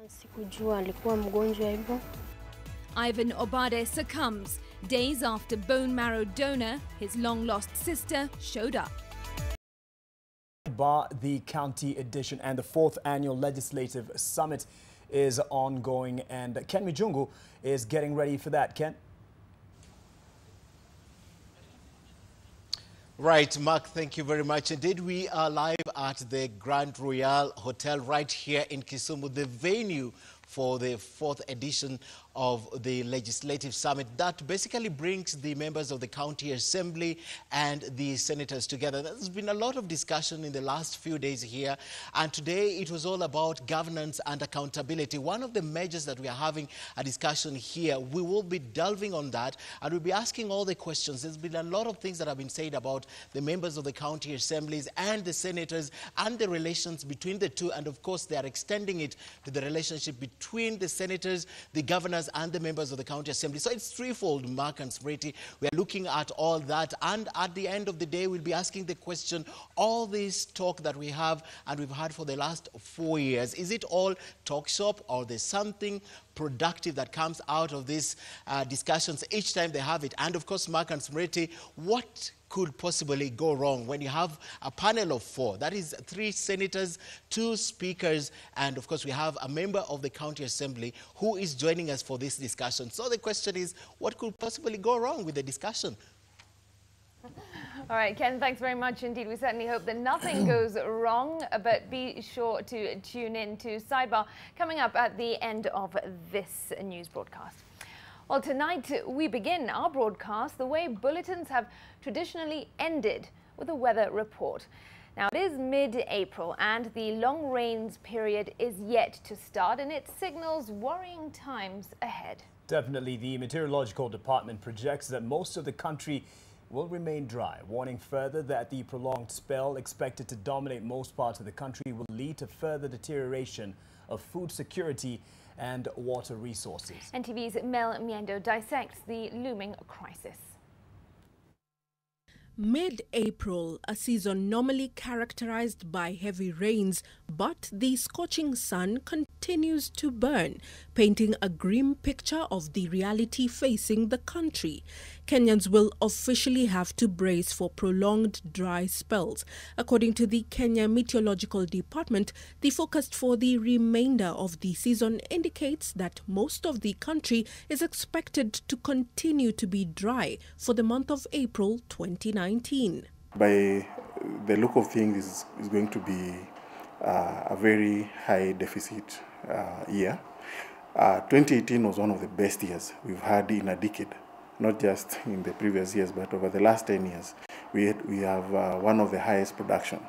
Sikujua alikuwa mgonjwa hivyo. Ivan Obade succumbs days after bone marrow donor, his long-lost sister, showed up. The county edition and the 4th annual legislative summit is ongoing, and Ken Mijungu is getting ready for that. Ken? Right, Mark, thank you very much. Indeed, we are live at the Grand Royal Hotel right here in Kisumu, the venue for the 4th edition of the Legislative Summit that basically brings the members of the County Assembly and the senators together. There's been a lot of discussion in the last few days here, and today it was all about governance and accountability. One of the measures that we are having a discussion here, we will be delving on that, and we'll be asking all the questions. There's been a lot of things that have been said about the members of the County Assemblies and the senators and the relations between the two, and of course they are extending it to the relationship between the senators, the governors, and the members of the County Assembly. So it's threefold, Mark and Smriti. We are looking at all that, and at the end of the day, we'll be asking the question, all this talk that we have and we've had for the last 4 years, is it all talk shop, or there's something productive that comes out of these discussions each time they have it? And of course, Mark and Smriti, what could possibly go wrong when you have a panel of 4? That is 3 senators, 2 speakers, and of course we have a member of the County Assembly who is joining us for this discussion. So the question is, what could possibly go wrong with the discussion? All right, Ken, thanks very much indeed. We certainly hope that nothing goes wrong, but be sure to tune in to Sidebar coming up at the end of this news broadcast. Well, tonight we begin our broadcast the way bulletins have traditionally ended, with a weather report. Now, it is mid-April and the long rains period is yet to start, and it signals worrying times ahead. Definitely. The Meteorological Department projects that most of the country will remain dry, warning further that the prolonged spell expected to dominate most parts of the country will lead to further deterioration of food security and water resources. NTV's Mel Miendo dissects the looming crisis. Mid-April, a season normally characterized by heavy rains, but the scorching sun continues to burn, painting a grim picture of the reality facing the country. Kenyans will officially have to brace for prolonged dry spells. According to the Kenya Meteorological Department, the forecast for the remainder of the season indicates that most of the country is expected to continue to be dry for the month of April 2019. By the look of things, is going to be a very high deficit year. 2018 was one of the best years we've had in a decade. Not just in the previous years, but over the last 10 years, we have one of the highest production.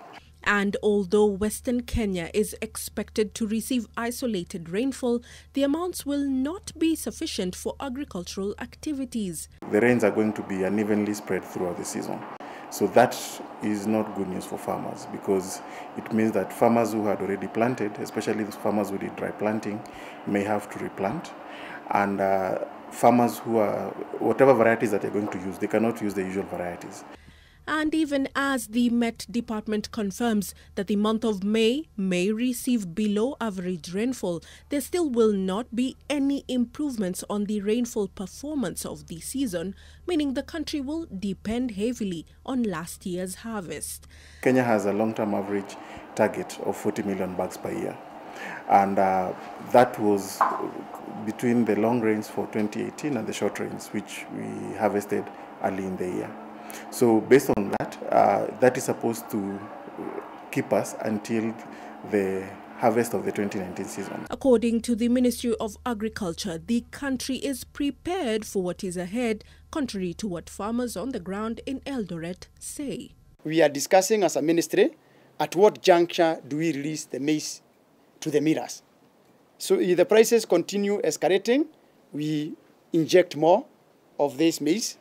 And although Western Kenya is expected to receive isolated rainfall, the amounts will not be sufficient for agricultural activities. The rains are going to be unevenly spread throughout the season. So that is not good news for farmers, because it means that farmers who had already planted, especially those farmers who did dry planting, may have to replant. And farmers who are, whatever varieties that they're going to use, they cannot use the usual varieties. And even as the Met Department confirms that the month of May may receive below average rainfall, there still will not be any improvements on the rainfall performance of the season, meaning the country will depend heavily on last year's harvest. Kenya has a long-term average target of 40 million bags per year. And that was between the long rains for 2018 and the short rains, which we harvested early in the year. So based on that, that is supposed to keep us until the harvest of the 2019 season. According to the Ministry of Agriculture, the country is prepared for what is ahead, contrary to what farmers on the ground in Eldoret say. We are discussing as a ministry at what juncture do we release the maize to the millers. So if the prices continue escalating, we inject more of this maize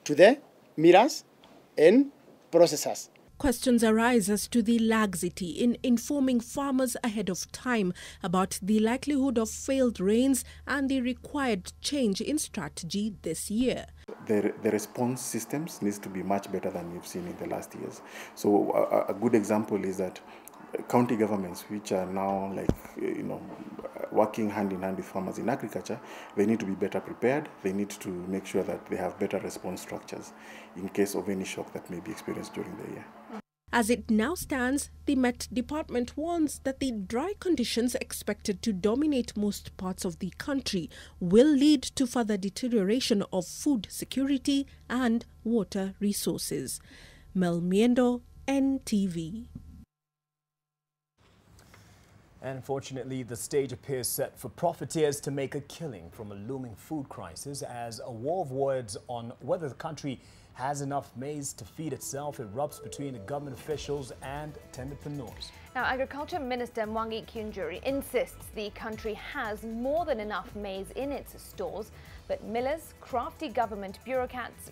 to the millers and processors. Questions arise as to the laxity in informing farmers ahead of time about the likelihood of failed rains and the required change in strategy this year. The response systems needs to be much better than we've seen in the last years. So a good example is that county governments, which are now like, working hand in hand with farmers in agriculture, they need to be better prepared. They need to make sure that they have better response structures in case of any shock that may be experienced during the year. As it now stands, the Met Department warns that the dry conditions expected to dominate most parts of the country will lead to further deterioration of food security and water resources. Mel Miendo, NTV. And unfortunately, the stage appears set for profiteers to make a killing from a looming food crisis as a war of words on whether the country has enough maize to feed itself erupts between the government officials and tenderpreneurs. Now, Agriculture Minister Mwangi Kiunjuri insists the country has more than enough maize in its stores, but millers, crafty government bureaucrats,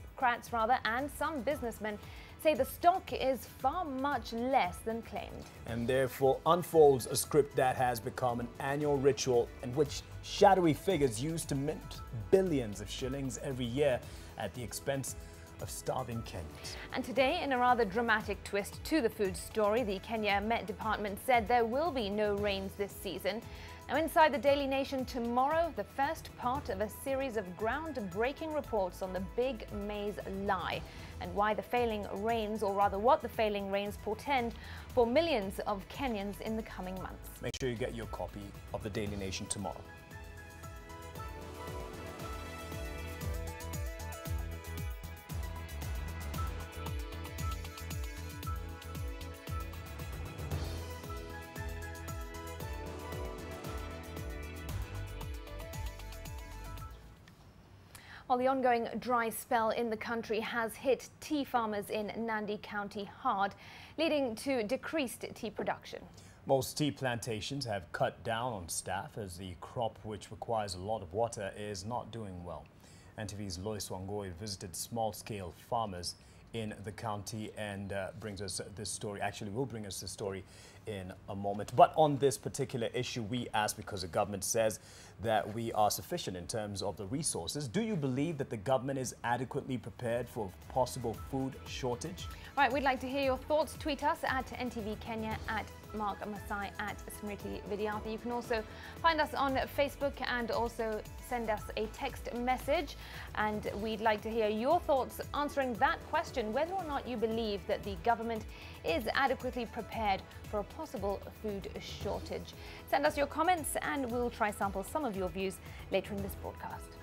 and some businessmen say the stock is far much less than claimed. And therefore unfolds a script that has become an annual ritual in which shadowy figures used to mint billions of shillings every year at the expense of starving Kenyans. And today, in a rather dramatic twist to the food story, the Kenya Met Department said there will be no rains this season. Now, inside the Daily Nation tomorrow, the first part of a series of groundbreaking reports on the big maize lie and why the failing rains, or rather what the failing rains portend for millions of Kenyans in the coming months. Make sure you get your copy of the Daily Nation tomorrow. While the ongoing dry spell in the country has hit tea farmers in Nandi County hard, leading to decreased tea production. Most tea plantations have cut down on staff as the crop, which requires a lot of water, is not doing well. NTV's Lois Wangoi visited small-scale farmers in the county and brings us this story. Actually, will bring us this story in a moment. But on this particular issue, we ask, because the government says that we are sufficient in terms of the resources. Do you believe that the government is adequately prepared for a possible food shortage? All right, we'd like to hear your thoughts. Tweet us at NTV Kenya, at Mark Masai, at Smriti Vidyarthi. You can also find us on Facebook and also send us a text message. And we'd like to hear your thoughts answering that question, whether or not you believe that the government is adequately prepared for a possible food shortage. Send us your comments and we'll try sample some of your views later in this broadcast.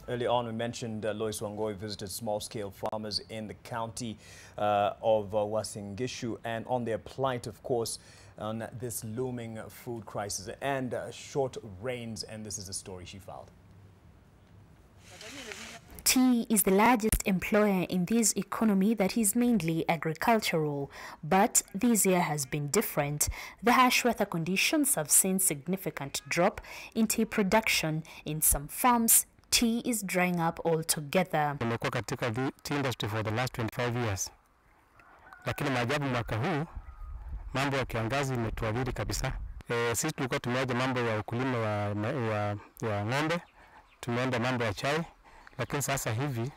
Early on, we mentioned Lois Wangoi visited small-scale farmers in the county of Uasin Gishu and on their plight, of course, on this looming food crisis and short rains. And this is the story she filed. Tea is the largest employer in this economy that is mainly agricultural, but this year has been different. The harsh weather conditions have seen significant drop in tea production. In some farms, tea is drying up altogether. Nimekuwa katika tea industry for the last 25 years. Lakini maajabu mwaka huu, mambo ya kiangazi imetuadhiri kabisa. Sisi tulikuwa tumeaja mambo ya ukulima wa ng'ombe, tumeenda mambo ya chai, lakini sasa hivi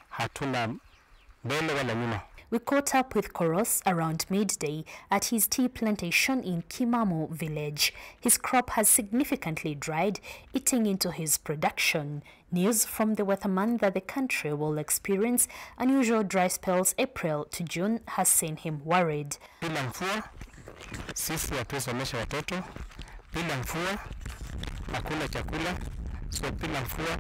hatuna mbele wala nyuma. We caught up with Koros around midday at his tea plantation in Kimamu village. His crop has significantly dried, eating into his production. News from the weatherman that the country will experience unusual dry spells April to June has seen him worried. Bila mvua, sisi hatusomesha watoto. Bila mvua, hakuna chakula. So bila mvua,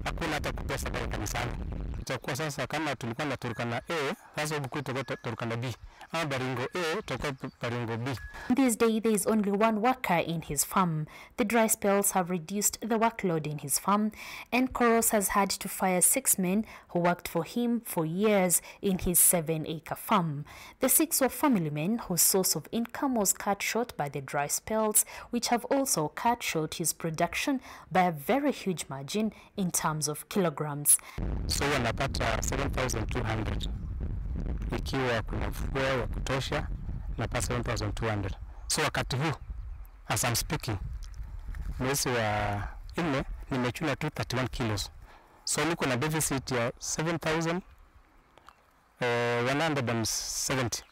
hakuna hata kupesa kwa kanisani. Itakuwa sasa kama tulikuwa na Turkana A, sasa huku tutakuwa Turkana B. Ama Baringo A, tutakuwa Baringo B. This day there is only one worker in his farm. The dry spells have reduced the workload in his farm, and Koros has had to fire 6 men who worked for him for years in his 7-acre farm. The 6 were family men whose source of income was cut short by the dry spells, which have also cut short his production by a very huge margin in terms of kilograms. So wanapata 7,200. Ikiwa kuna mvua ya kutosha, napata 7,200. So wakati huu, as I'm speaking, mwezi wa 4 nimechuna tu 31 kilos. So niko na deficit ya 7,170.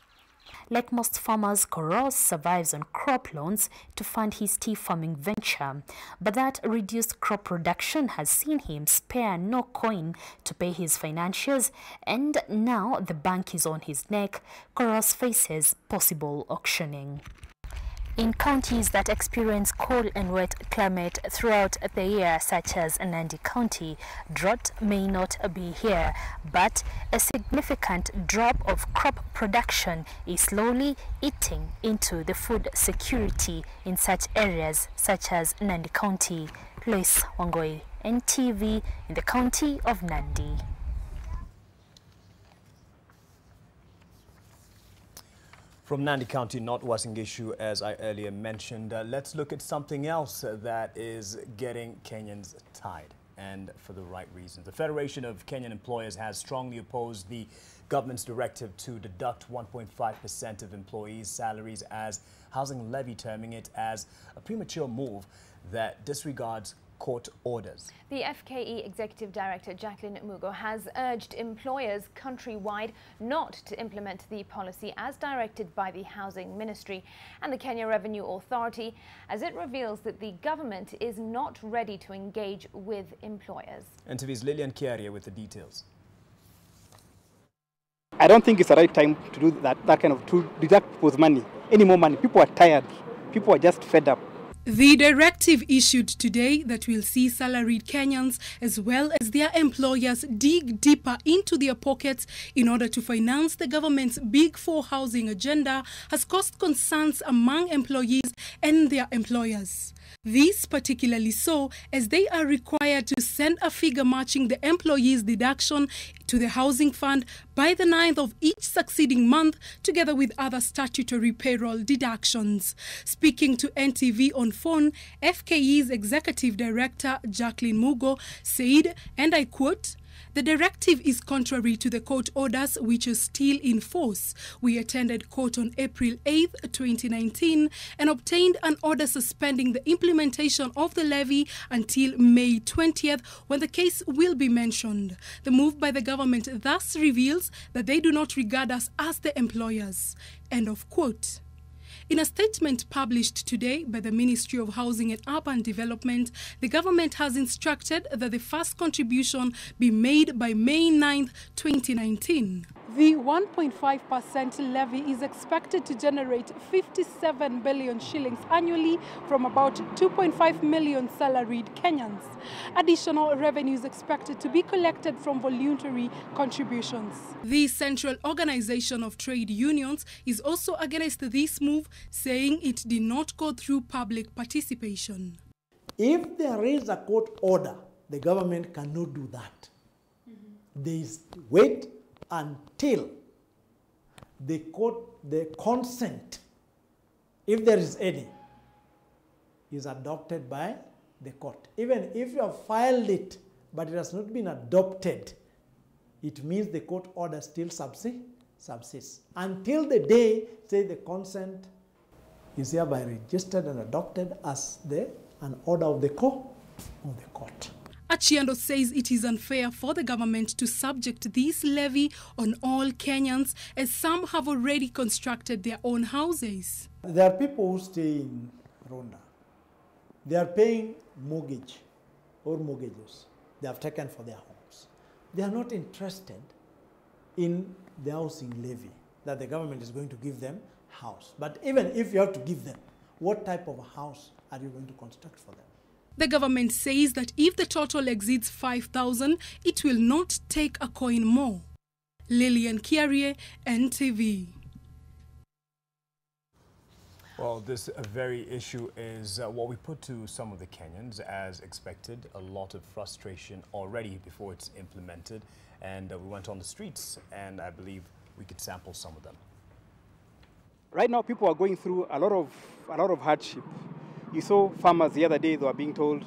Like most farmers, Koros survives on crop loans to fund his tea farming venture. But that reduced crop production has seen him spare no coin to pay his financiers, and now the bank is on his neck. Koros faces possible auctioning. In counties that experience cold and wet climate throughout the year, such as Nandi County, drought may not be here, but a significant drop of crop production is slowly eating into the food security in such areas such as Nandi County. Lois Wangoi, NTV, in the county of Nandi. From Nandi County, not Uasin Gishu, as I earlier mentioned, let's look at something else that is getting Kenyans tied, and for the right reasons. The Federation of Kenyan Employers has strongly opposed the government's directive to deduct 1.5% of employees' salaries as housing levy, terming it as a premature move that disregards court orders. The FKE Executive Director Jacqueline Mugo has urged employers countrywide not to implement the policy as directed by the Housing Ministry and the Kenya Revenue Authority, as it reveals that the government is not ready to engage with employers. NTV's Lilian Kiaria with the details. I don't think it's the right time to do that kind of, to deduct people's money, any more money. People are tired. People are just fed up. The directive issued today that will see salaried Kenyans as well as their employers dig deeper into their pockets in order to finance the government's Big Four housing agenda has caused concerns among employees and their employers. This particularly so as they are required to send a figure matching the employee's deduction to the housing fund by the 9th of each succeeding month, together with other statutory payroll deductions. Speaking to NTV on phone, FKE's Executive Director Jacqueline Mugo said, and I quote, "The directive is contrary to the court orders, which is still in force. We attended court on April 8, 2019 and obtained an order suspending the implementation of the levy until May 20th, when the case will be mentioned. The move by the government thus reveals that they do not regard us as the employers." End of quote. In a statement published today by the Ministry of Housing and Urban Development, the government has instructed that the first contribution be made by May 9, 2019. The 1.5% levy is expected to generate 57 billion shillings annually from about 2.5 million salaried Kenyans. Additional revenue is expected to be collected from voluntary contributions. The Central Organization of Trade Unions is also against this move, saying it did not go through public participation. If there is a court order, the government cannot do that. They wait until the consent, if there is any, is adopted by the court. Even if you have filed it, but it has not been adopted, it means the court order still subsists. Until the day, say, the consent is hereby registered and adopted as an order of the court. Achiando says it is unfair for the government to subject this levy on all Kenyans, as some have already constructed their own houses. There are people who stay in Rwanda. They are paying mortgage or mortgages they have taken for their homes. They are not interested in the housing levy that the government is going to give them house. But even if you have to give them, what type of house are you going to construct for them? The government says that if the total exceeds 5,000, it will not take a coin more. Lilian Kiarie, NTV. Well, this very issue is what we put to some of the Kenyans. As expected, a lot of frustration already before it's implemented. And we went on the streets, and I believe we could sample some of them. Right now, people are going through a lot of hardship. You saw farmers the other day, they were being told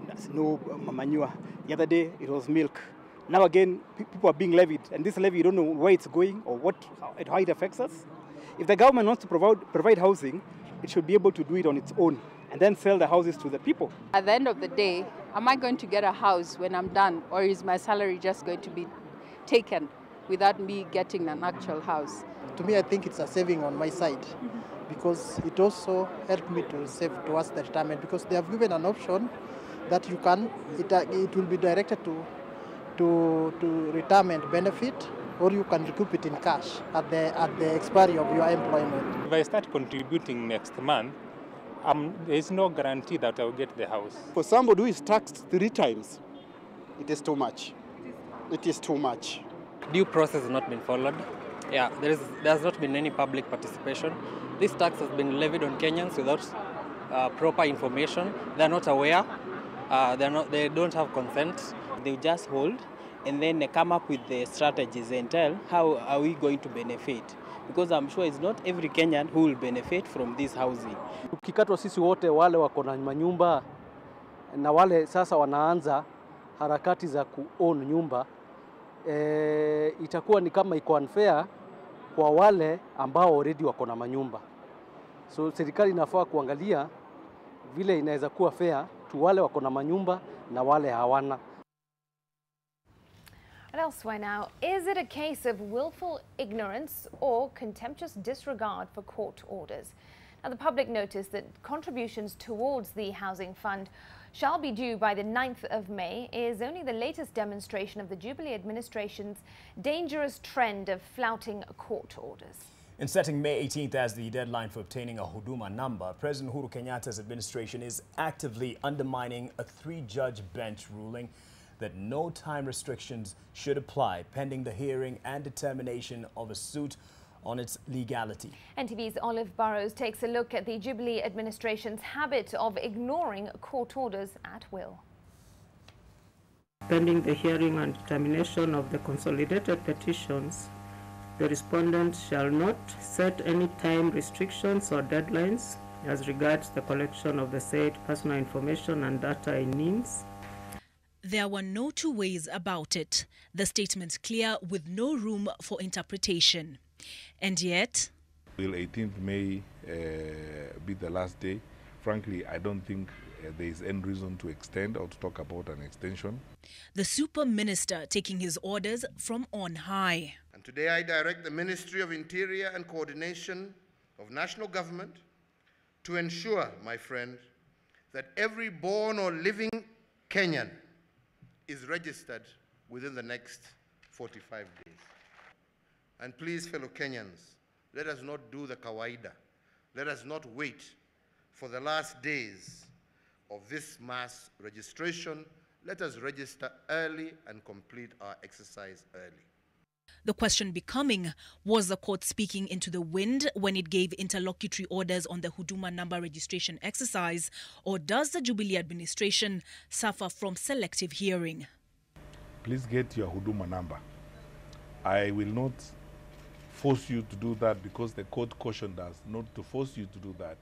there's no manure. The other day, it was milk. Now again, people are being levied. And this levy, you don't know where it's going or how it affects us. If the government wants to provide housing, it should be able to do it on its own and then sell the houses to the people. At the end of the day, am I going to get a house when I'm done, or is my salary just going to be taken without me getting an actual house? to me, I think it's a saving on my side because it also helped me to save towards the retirement because they have given an option that you can, it will be directed to retirement benefit, or you can recoup it in cash at the expiry of your employment. If I start contributing next month, there is no guarantee that I'll get the house. For somebody who is taxed 3 times, it is too much. It is too much. Due process has not been followed. Yeah, there has not been any public participation. This tax has been levied on Kenyans without proper information. They're not aware. They don't have consent. They just hold and then they come up with the strategies and tell how are we going to benefit. Because I'm sure it's not every Kenyan who will benefit from this housing. Tukikatwa sisi wote wale wako na manyumba na wale sasa wanaanza harakati za ku-own nyumba, itakuwa ni kama iko unfair kwa wale ambao already wako na manyumba. So serikali inafaa kuangalia vile inaweza kuwa fair tu wale wako na manyumba na wale hawana. And elsewhere now, is it a case of willful ignorance or contemptuous disregard for court orders? Now, the public noticed that contributions towards the housing fund shall be due by the 9th of May is only the latest demonstration of the Jubilee administration's dangerous trend of flouting court orders. In setting May 18th as the deadline for obtaining a Huduma number, President Uhuru Kenyatta's administration is actively undermining a 3-judge bench ruling that no time restrictions should apply pending the hearing and determination of a suit on its legality. NTV's Olive Burrows takes a look at the Jubilee administration's habit of ignoring court orders at will. Pending the hearing and determination of the consolidated petitions, the respondent shall not set any time restrictions or deadlines as regards the collection of the said personal information and data in NIMS. There were no two ways about it. The statement clear with no room for interpretation. And yet, will 18th May be the last day? Frankly, I don't think there is any reason to extend or to talk about an extension. The super minister taking his orders from on high. And today I direct the Ministry of Interior and Coordination of National Government to ensure, my friend, that every born or living Kenyan is registered within the next 45 days. And please, fellow Kenyans, let us not do the kawaida. Let us not wait for the last days of this mass registration. Let us register early and complete our exercise early. The question becoming, was the court speaking into the wind when it gave interlocutory orders on the Huduma number registration exercise, or does the Jubilee administration suffer from selective hearing? Please get your Huduma number. I will not force you to do that because the court cautioned us not to force you to do that.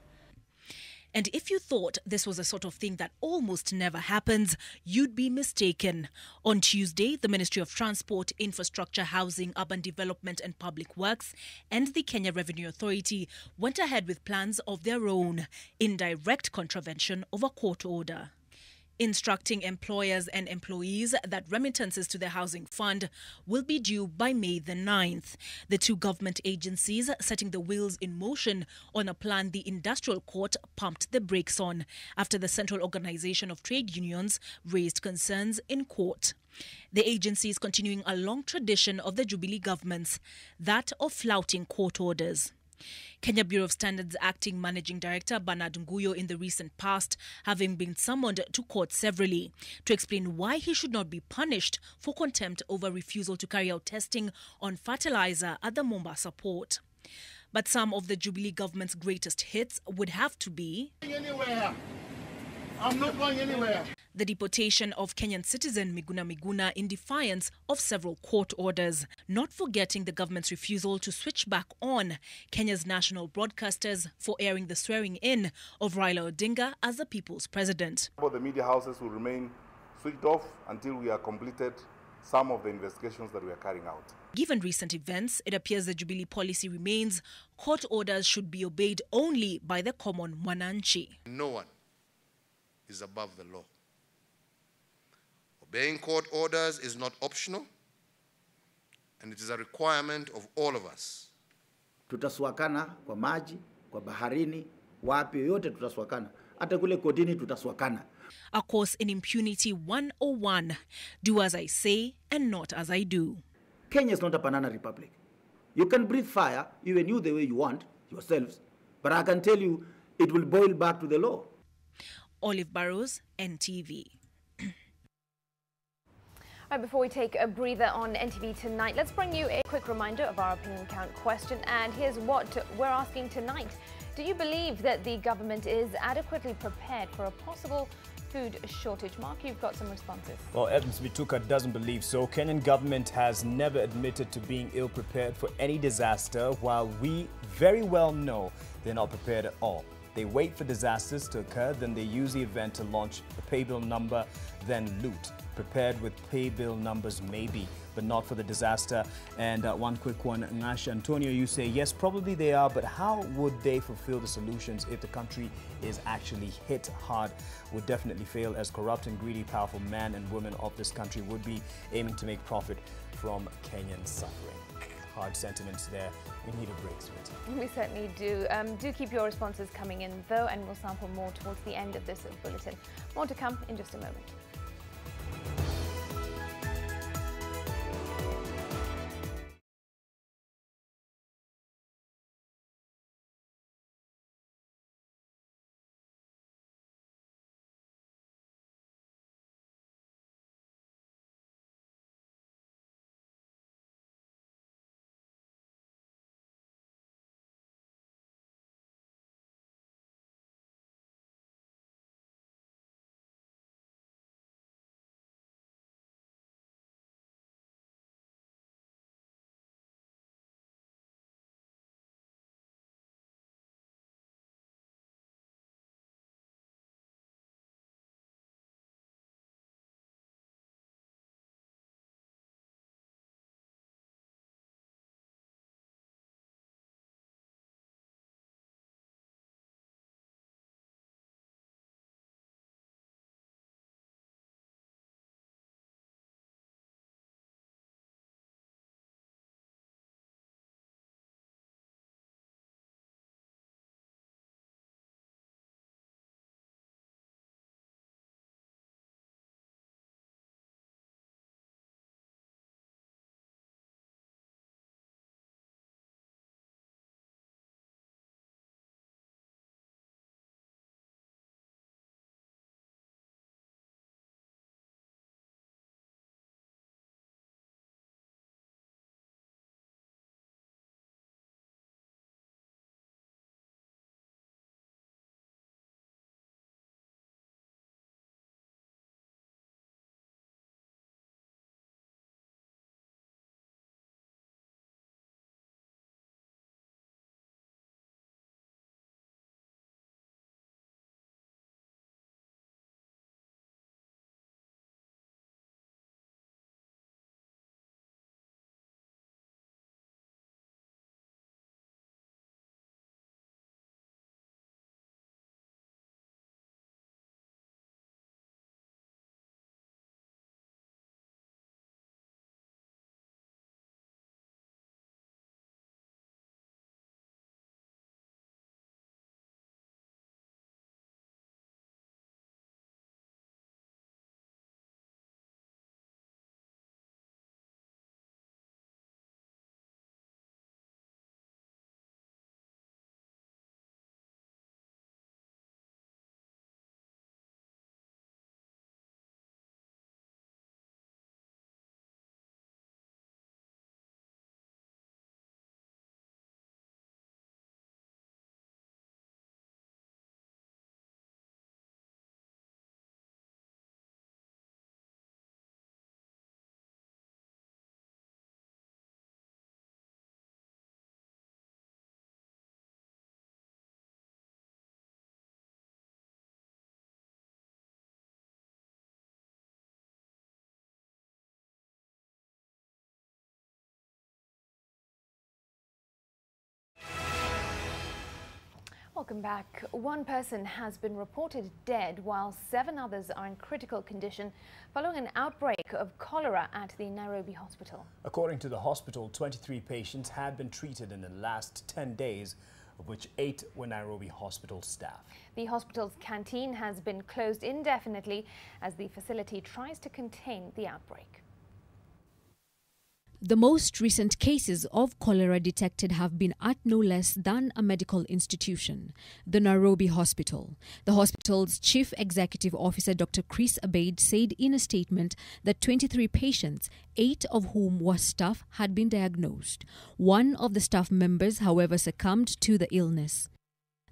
And if you thought this was a sort of thing that almost never happens, you'd be mistaken. On Tuesday, the Ministry of Transport, Infrastructure, Housing, Urban Development and Public Works and the Kenya Revenue Authority went ahead with plans of their own in direct contravention of a court order, instructing employers and employees that remittances to the housing fund will be due by May the 9th. The two government agencies setting the wheels in motion on a plan the industrial court pumped the brakes on after the Central Organization of Trade Unions raised concerns in court. The agency is continuing a long tradition of the Jubilee governments, that of flouting court orders. Kenya Bureau of Standards Acting Managing Director Bernard Nguyo in the recent past having been summoned to court severally to explain why he should not be punished for contempt over refusal to carry out testing on fertilizer at the Mombasa port. But some of the Jubilee government's greatest hits would have to be I'm not going anywhere. The deportation of Kenyan citizen Miguna in defiance of several court orders, not forgetting the government's refusal to switch back on Kenya's national broadcasters for airing the swearing-in of Raila Odinga as the people's president. The media houses will remain switched off until we have completed some of the investigations that we are carrying out. Given recent events, it appears the Jubilee policy remains court orders should be obeyed only by the common mwananchi. No one is above the law. Obeying court orders is not optional, and it is a requirement of all of us tutaswakana kwa maji, kwa baharini, wapi yote tutaswakana. Hata kule kotini tutaswakana. A course in impunity 101. Do as I say and not as I do. Kenya is not a banana republic. You can breathe fire, even you the way you want, yourselves, but I can tell you it will boil back to the law. Olive Barrows, NTV. Right, before we take a breather on NTV tonight, let's bring you a quick reminder of our opinion count question. And here's what we're asking tonight. Do you believe that the government is adequately prepared for a possible food shortage? Mark, you've got some responses. Well, Evans Bituka doesn't believe so. Kenyan government has never admitted to being ill-prepared for any disaster, while we very well know they're not prepared at all. They wait for disasters to occur, then they use the event to launch a pay bill number, then loot. Prepared with pay bill numbers maybe, but not for the disaster. And one quick one, Ngasha Antonio, you say, yes, probably they are, but how would they fulfill the solutions if the country is actually hit hard? Would definitely fail, as corrupt and greedy, powerful men and women of this country would be aiming to make profit from Kenyan suffering. Hard sentiments there. We need a break, Smriti. We certainly do. Do keep your responses coming in, though, and we'll sample more towards the end of this bulletin. More to come in just a moment. Welcome back. One person has been reported dead while 7 others are in critical condition following an outbreak of cholera at the Nairobi hospital. According to the hospital, 23 patients had been treated in the last 10 days, of which 8 were Nairobi hospital staff. The hospital's canteen has been closed indefinitely as the facility tries to contain the outbreak. The most recent cases of cholera detected have been at no less than a medical institution, the Nairobi Hospital. The hospital's chief executive officer, Dr. Chris Obade, said in a statement that 23 patients, 8 of whom were staff, had been diagnosed. One of the staff members, however, succumbed to the illness.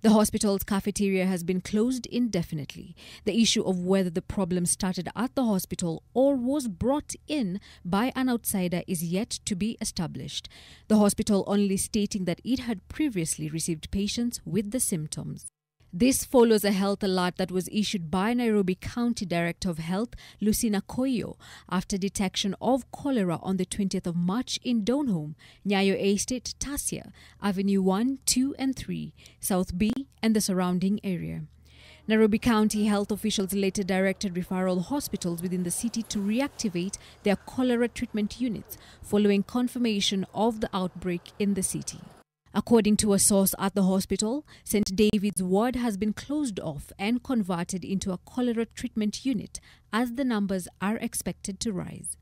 The hospital's cafeteria has been closed indefinitely. The issue of whether the problem started at the hospital or was brought in by an outsider is yet to be established. The hospital only stating that it had previously received patients with the symptoms. This follows a health alert that was issued by Nairobi County Director of Health, Lucina Koyo, after detection of cholera on the 20th of March in Donholm, Nyayo Estate, Tasia, Avenue 1, 2 and 3, South B and the surrounding area. Nairobi County health officials later directed referral hospitals within the city to reactivate their cholera treatment units following confirmation of the outbreak in the city. According to a source at the hospital, St. David's ward has been closed off and converted into a cholera treatment unit as the numbers are expected to rise.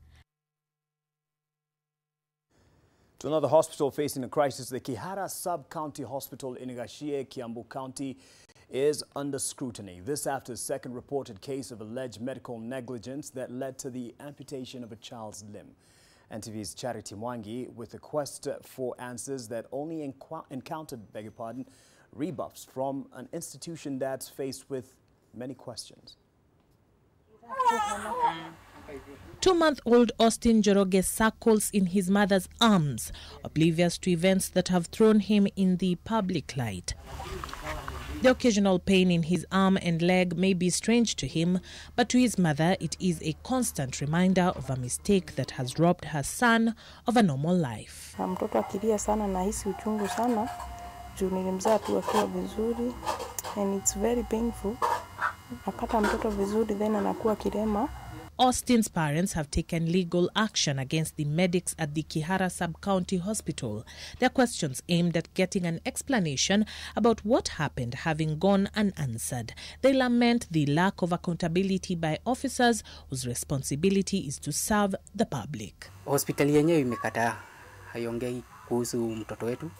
To another hospital facing a crisis, the Kihara Sub-County Hospital in Igashie, Kiambu County, is under scrutiny. This after a second reported case of alleged medical negligence that led to the amputation of a child's limb. NTV's Charity Mwangi with a quest for answers that only encountered, rebuffs from an institution that's faced with many questions. 2-month-old Austin Joroge suckles in his mother's arms, oblivious to events that have thrown him in the public light. The occasional pain in his arm and leg may be strange to him, but to his mother it is a constant reminder of a mistake that has robbed her son of a normal life. Mtoto akilia sana nahisi uchungu sana juu nilimzaa tu akiwa vizuri and it's very painful. Akata mtoto vizuri then anakuwa kilema. Austin's parents have taken legal action against the medics at the Kihara Sub-County Hospital. Their questions aimed at getting an explanation about what happened having gone unanswered. They lament the lack of accountability by officers whose responsibility is to serve the public. Hospitali yenyewe imekataa, haiongei kuhusu mtoto wetu.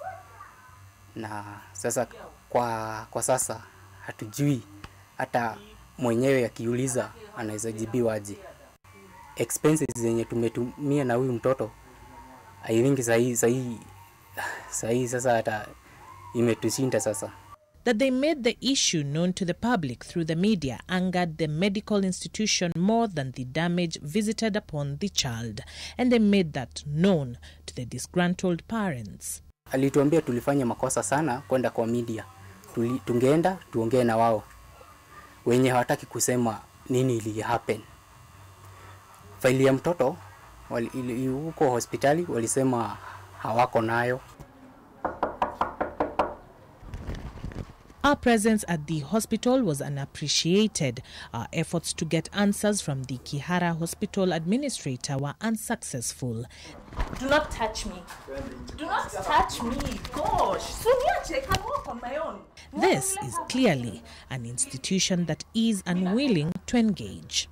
Na sasa kwa sasa hatujui hata mwenyewe akiuliza anaweza jibiwa aje. Expenses zenye tumetumia na huyu mtoto I think sahi sasa hata imetushinda sasa. That they made the issue known to the public through the media angered the medical institution more than the damage visited upon the child, and they made that known to the disgruntled parents. Alituambia tulifanya makosa sana kwenda kwa media. Tungeenda tuongee na wao. Wenye hawataki kusema nini ili happen. Faili ya mtoto huko hospitali walisema hawako nayo. Our presence at the hospital was unappreciated. Our efforts to get answers from the Kihara Hospital administrator were unsuccessful. Do not touch me. Do not touch me. Gosh. I can walk on my own. This is clearly an institution that is unwilling to engage.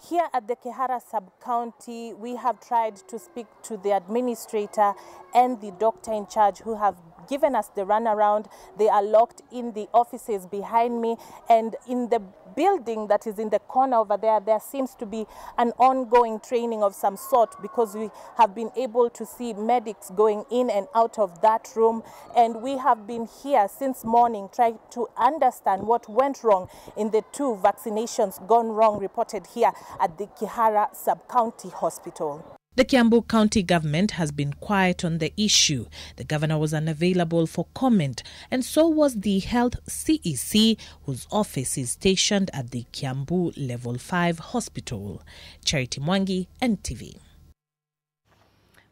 Here at the Kihara Sub-County, we have tried to speak to the administrator and the doctor in charge who have given us the runaround. They are locked in the offices behind me, and in the building that is in the corner over there, there seems to be an ongoing training of some sort, because we have been able to see medics going in and out of that room, and we have been here since morning trying to understand what went wrong in the 2 vaccinations gone wrong reported here at the Kihara Sub-County Hospital. The Kiambu County government has been quiet on the issue. The governor was unavailable for comment, and so was the health CEC, whose office is stationed at the Kiambu Level 5 Hospital. Charity Mwangi, NTV.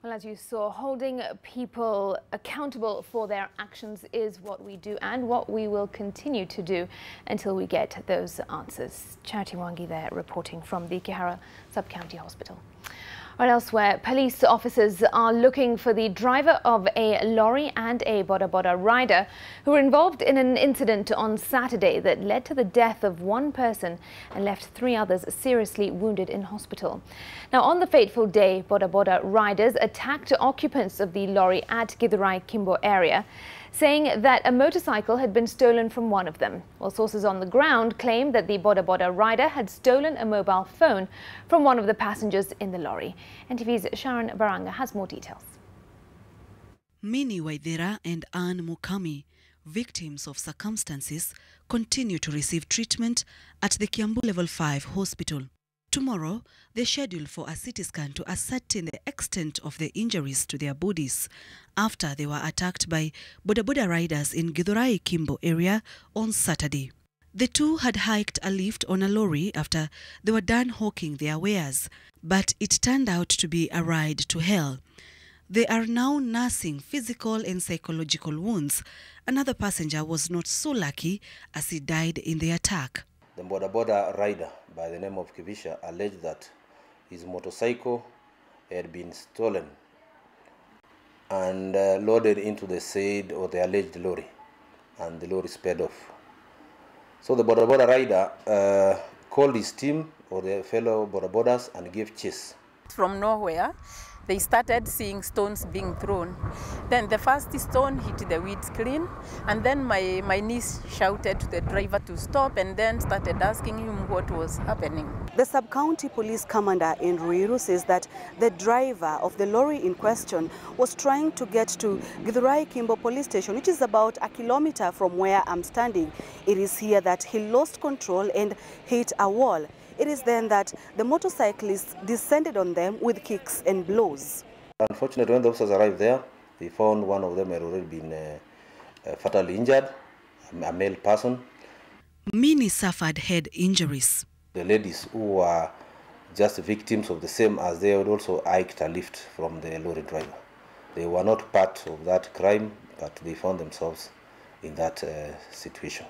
Well, as you saw, holding people accountable for their actions is what we do and what we will continue to do until we get those answers. Charity Wangi there reporting from the Cholera Sub-County Hospital. Right, elsewhere, police officers are looking for the driver of a lorry and a Boda Boda rider who were involved in an incident on Saturday that led to the death of one person and left 3 others seriously wounded in hospital. Now, on the fateful day, Boda Boda riders attacked occupants of the lorry at Githurai Kimbo area, saying that a motorcycle had been stolen from one of them. Well, sources on the ground claim that the Boda Boda rider had stolen a mobile phone from one of the passengers in the lorry. NTV's Sharon Baranga has more details. Minnie Waithera and Anne Mukami, victims of circumstances, continue to receive treatment at the Kiambu Level 5 hospital. Tomorrow, they're scheduled for a CT scan to ascertain the extent of the injuries to their bodies after they were attacked by Boda Boda riders in Githurai Kimbo area on Saturday. The two had hiked a lift on a lorry after they were done hawking their wares, but it turned out to be a ride to hell. They are now nursing physical and psychological wounds. Another passenger was not so lucky as he died in the attack. The Boda Boda rider by the name of Kivisha alleged that his motorcycle had been stolen and loaded into the said or the alleged lorry, and the lorry sped off. So the Boda Boda rider called his team or the fellow Boda Bodas and gave chase. From nowhere, they started seeing stones being thrown. Then the first stone hit the windscreen, and then my niece shouted to the driver to stop and then started asking him what was happening. The sub-county police commander in Ruiru says that the driver of the lorry in question was trying to get to Githurai Kimbo police station, which is about a kilometer from where I'm standing. It is here that he lost control and hit a wall. It is then that the motorcyclists descended on them with kicks and blows. Unfortunately, when the officers arrived there, they found one of them had already been fatally injured, a male person. Minnie suffered head injuries. The ladies who were just victims of the same as they had also hiked a lift from the lorry driver. They were not part of that crime, but they found themselves in that situation.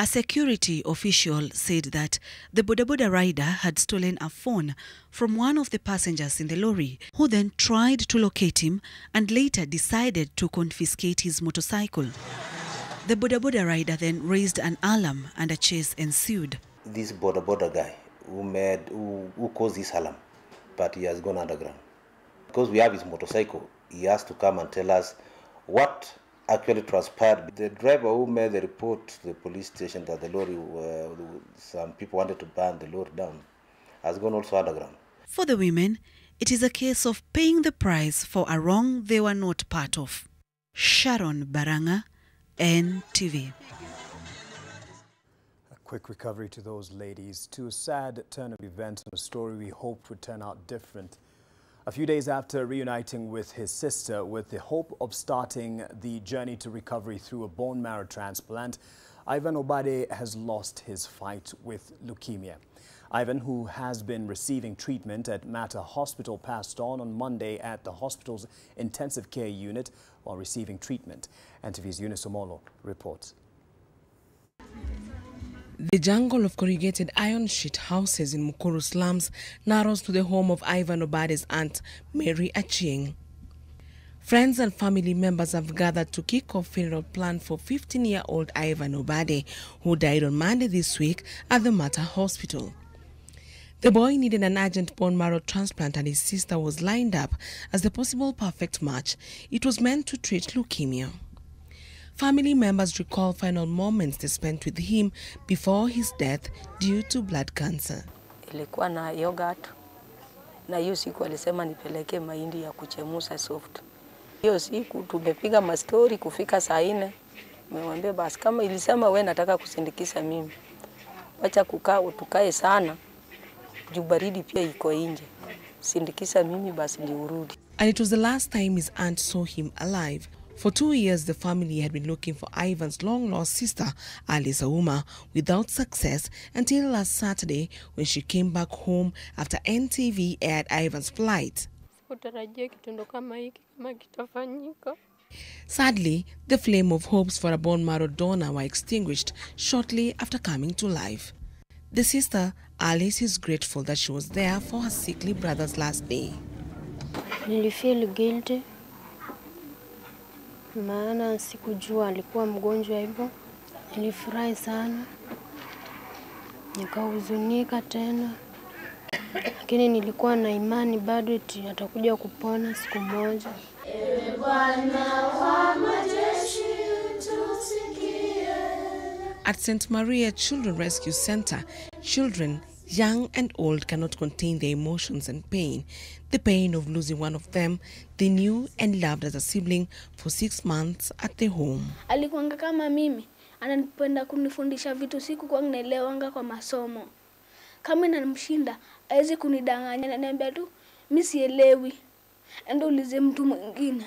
A security official said that the Boda Boda rider had stolen a phone from one of the passengers in the lorry, who then tried to locate him and later decided to confiscate his motorcycle. The Boda Boda rider then raised an alarm and a chase ensued. This Boda Boda guy who caused this alarm, but he has gone underground. Because we have his motorcycle, he has to come and tell us what actually transpired. The driver who made the report to the police station that the lorry, some people wanted to burn the lorry down, has gone also underground. For the women, it is a case of paying the price for a wrong they were not part of. Sharon Baranga, NTV. A quick recovery to those ladies. To a sad turn of events and a story we hoped would turn out different. A few days after reuniting with his sister with the hope of starting the journey to recovery through a bone marrow transplant, Ivan Obade has lost his fight with leukemia. Ivan, who has been receiving treatment at Mater Hospital, passed on Monday at the hospital's intensive care unit while receiving treatment. NTV's Eunice Omolo reports. The jungle of corrugated iron sheet houses in Mukuru slums narrows to the home of Ivan Obade's aunt, Mary Achieng. Friends and family members have gathered to kick off funeral plan for 15-year-old Ivan Obade, who died on Monday this week at the Mater Hospital. The boy needed an urgent bone marrow transplant and his sister was lined up as the possible perfect match. It was meant to treat leukemia. Family members recall final moments they spent with him before his death due to blood cancer. Ilikuwa na yogurt na hiyo siku alisema nipeleke mahindi ya kuchemusha soft. Hiyo siku tumepiga mastori kufika saa 4. Nimemwambia basi kama ilisema wewe nataka kusindikisha mimi. Acha kukaa utukae sana. Juu baridi pia iko nje. Sindikisha mimi basi ndio urudi. And it was the last time his aunt saw him alive. For 2 years, the family had been looking for Ivan's long-lost sister, Alice Auma, without success until last Saturday when she came back home after NTV aired Ivan's flight. Hakutarajia kitendo kama hiki kama kitafanyika. Sadly, the flame of hopes for a bone marrow donor were extinguished shortly after coming to life. The sister, Alice, is grateful that she was there for her sickly brother's last day. Nilifeel guilty. Maana sikujua alikuwa mgonjwa hivyo. Nilifurahi sana. Nikahuzunika tena. Lakini nilikuwa na imani bado eti atakuja kupona siku moja. At St. Maria Children Rescue Center, children, young and old, cannot contain their emotions and pain. The pain of losing one of them they knew and loved as a sibling for 6 months at their home. Alikuanga kama mimi, ananipenda kunifundisha vitu siku kwa naelewanga kwa masomo. Kama inamshinda, hawezi kunidanganya, ananiambia tu mimi sielewi. Enda ulize mtu mwingine.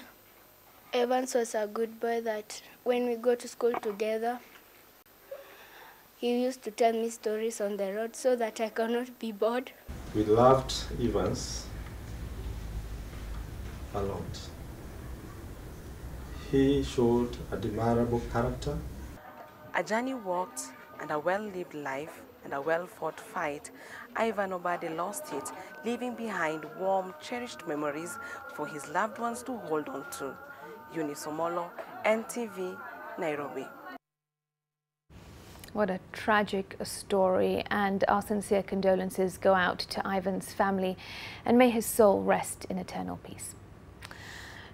Evans was a good boy that when we go to school together, he used to tell me stories on the road so that I cannot be bored. We loved Evans a lot. He showed admirable character. A journey walked and a well-lived life and a well-fought fight, Ivan Obade lost it, leaving behind warm, cherished memories for his loved ones to hold on to. Unisomolo, NTV, Nairobi. What a tragic story, and our sincere condolences go out to Ivan's family, and may his soul rest in eternal peace.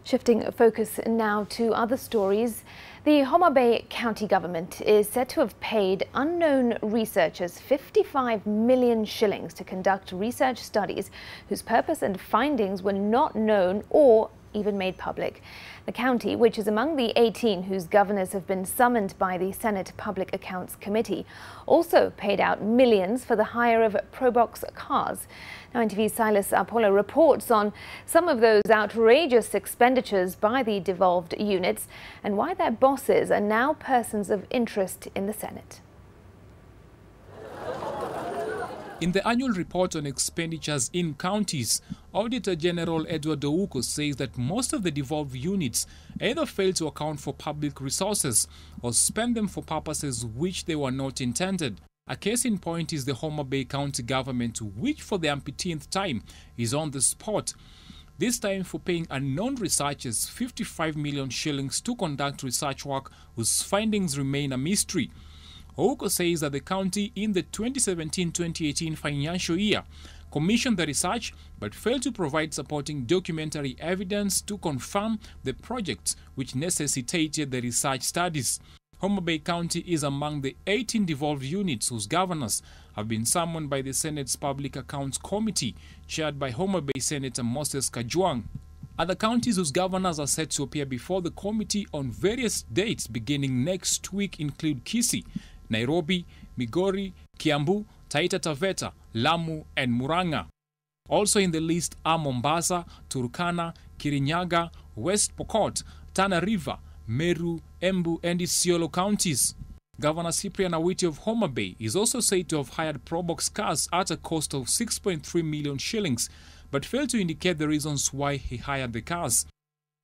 Shifting focus now to other stories, the Homa Bay County government is said to have paid unknown researchers 55 million shillings to conduct research studies whose purpose and findings were not known or even made public. The county, which is among the 18 whose governors have been summoned by the Senate Public Accounts Committee, also paid out millions for the hire of Probox cars. Now, NTV's Silas Apollo reports on some of those outrageous expenditures by the devolved units and why their bosses are now persons of interest in the Senate. In the annual report on expenditures in counties, Auditor General Edward Ouko says that most of the devolved units either fail to account for public resources or spend them for purposes which they were not intended. A case in point is the Homa Bay County government, which for the umpteenth time is on the spot. This time for paying unknown researchers 55 million shillings to conduct research work whose findings remain a mystery. Ouko says that the county in the 2017-2018 financial year commissioned the research but failed to provide supporting documentary evidence to confirm the projects which necessitated the research studies. Homa Bay County is among the 18 devolved units whose governors have been summoned by the Senate's Public Accounts Committee, chaired by Homa Bay Senator Moses Kajwang. Other counties whose governors are set to appear before the committee on various dates beginning next week include Kisii, Nairobi, Migori, Kiambu, Taita Taveta, Lamu and Murang'a. Also in the list are Mombasa, Turkana, Kirinyaga, West Pokot, Tana River, Meru, Embu and Isiolo counties. Governor Cyprian Awiti of Homa Bay is also said to have hired Probox cars at a cost of 6.3 million shillings, but failed to indicate the reasons why he hired the cars.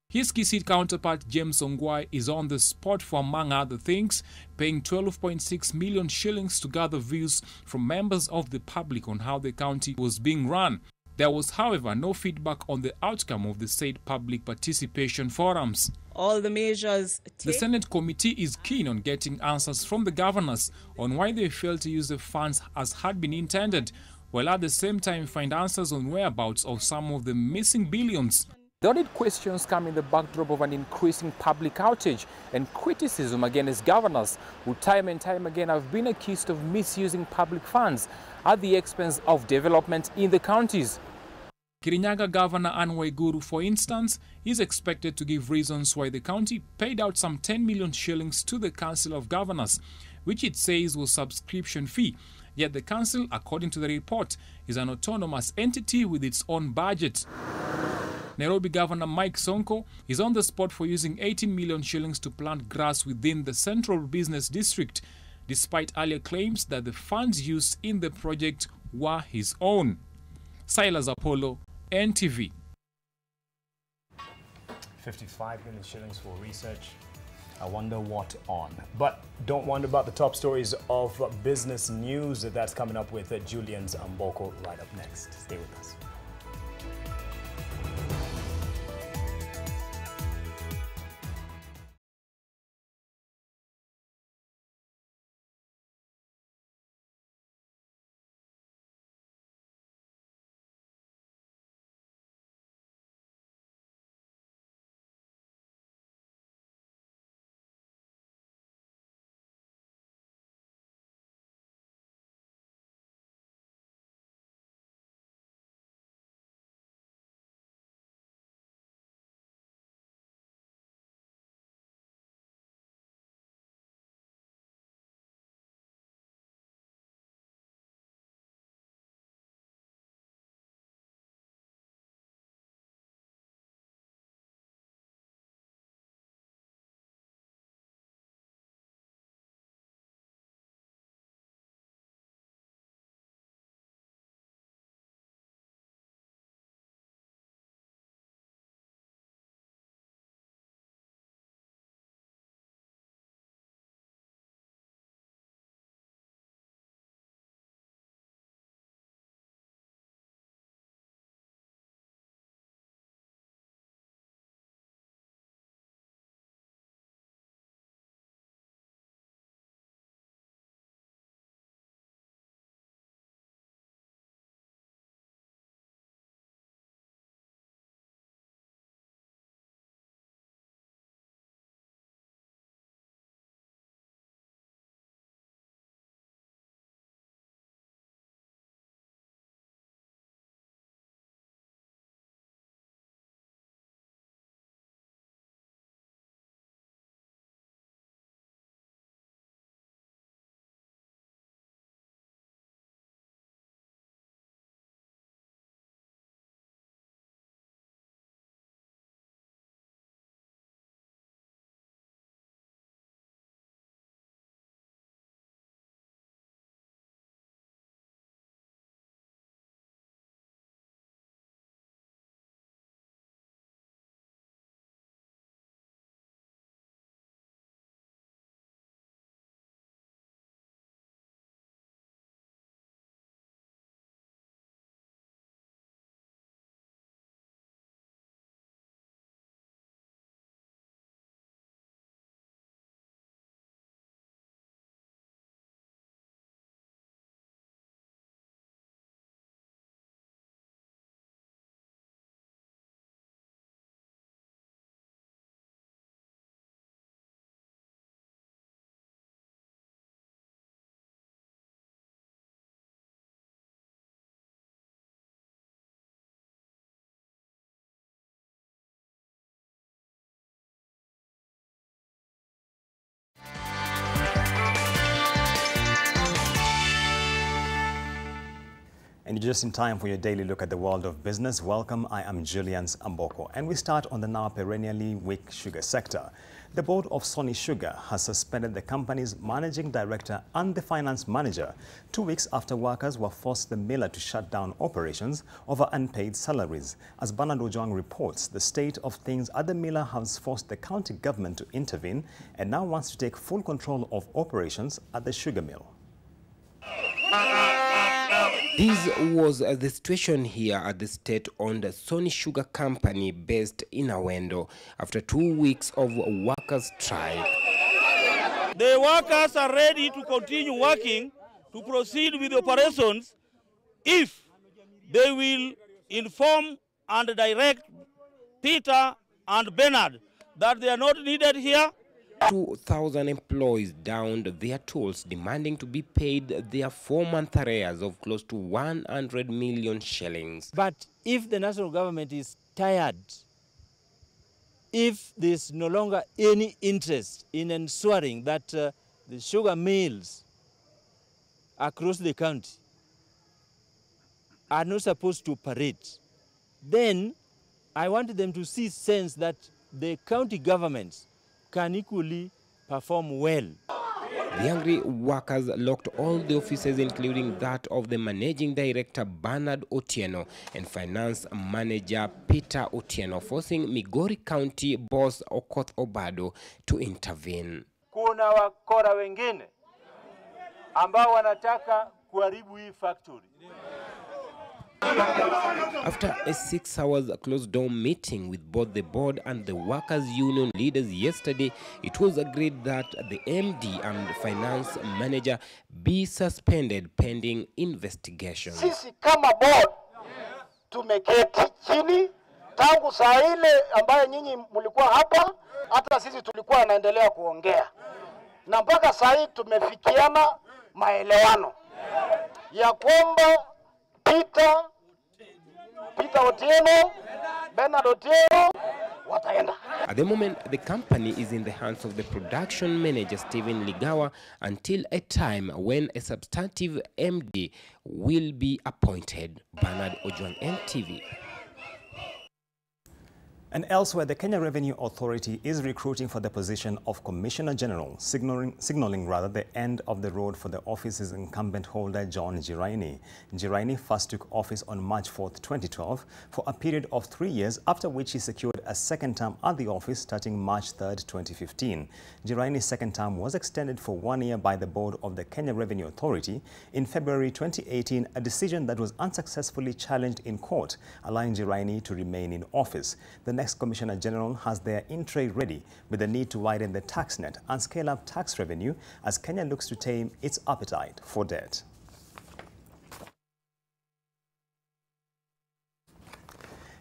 His Kisii counterpart James Ongwai is on the spot for, among other things, paying 12.6 million shillings to gather views from members of the public on how the county was being run. There was, however, no feedback on the outcome of the said public participation forums. All the measures The Senate committee is keen on getting answers from the governors on why they failed to use the funds as had been intended, while at the same time find answers on whereabouts of some of the missing billions. The audit questions come in the backdrop of an increasing public outrage and criticism against governors who time and time again have been accused of misusing public funds at the expense of development in the counties. Kirinyaga Governor Anne Waiguru, for instance, is expected to give reasons why the county paid out some 10 million shillings to the Council of Governors, which it says was subscription fee. Yet the council, according to the report, is an autonomous entity with its own budget. Nairobi Governor Mike Sonko is on the spot for using 18 million shillings to plant grass within the Central Business District, despite earlier claims that the funds used in the project were his own. Silas Apollo, NTV. 55 million shillings for research. I wonder what on. But don't wonder about the top stories of business news. That's coming up with Julian's Mboko right up next. Stay with us. And just in time for your daily look at the world of business. Welcome, I am Julian Mboko. And we start on the now perennially weak sugar sector. The board of Sony Sugar has suspended the company's managing director and the finance manager 2 weeks after workers were forced the miller to shut down operations over unpaid salaries. As Bernard Ojwang reports, the state of things at the miller has forced the county government to intervene and now wants to take full control of operations at the sugar mill. This was the situation here at the state-owned Sony Sugar Company based in Awendo after 2 weeks of workers' strike. The workers are ready to continue working to proceed with operations if they will inform and direct Peter and Bernard that they are not needed here. 2,000 employees downed their tools, demanding to be paid their 4-month arrears of close to 100 million shillings. But if the national government is tired, if there's no longer any interest in ensuring that the sugar mills across the country are not supposed to operate, then I want them to see sense that the county governments can equally perform well. The angry workers locked all the offices, including that of the managing director Bernard Otieno and finance manager Peter Otieno, forcing Migori County boss Okoth Obado to intervene. Kuna wakora wengine ambao wanataka kuharibu hii factory. After a 6-hour closed-door meeting with both the board and the workers' union leaders yesterday, it was agreed that the MD and finance manager be suspended pending investigation. Sisi kama board tumeketi chini tangu saa ile ambayo nyinyi mlikuwa hapa, hata sisi tulikuwa naendelea kuongea. Na mpaka saa hii tumefikiana maelewano ya kwamba Peter Otieno, Bernard Otieno, wataenda. At the moment, the company is in the hands of the production manager Stephen Ligawa until a time when a substantive MD will be appointed. Bernard Ojwang, NTV. And elsewhere, the Kenya Revenue Authority is recruiting for the position of Commissioner General, signaling the end of the road for the office's incumbent holder, John Githurai. Githurai first took office on March 4th, 2012, for a period of 3 years, after which he secured a second term at the office starting March 3rd, 2015. Githurai second term was extended for 1 year by the board of the Kenya Revenue Authority in February 2018, a decision that was unsuccessfully challenged in court, allowing Githurai to remain in office. The next Commissioner General has their in-tray ready, with the need to widen the tax net and scale up tax revenue as Kenya looks to tame its appetite for debt.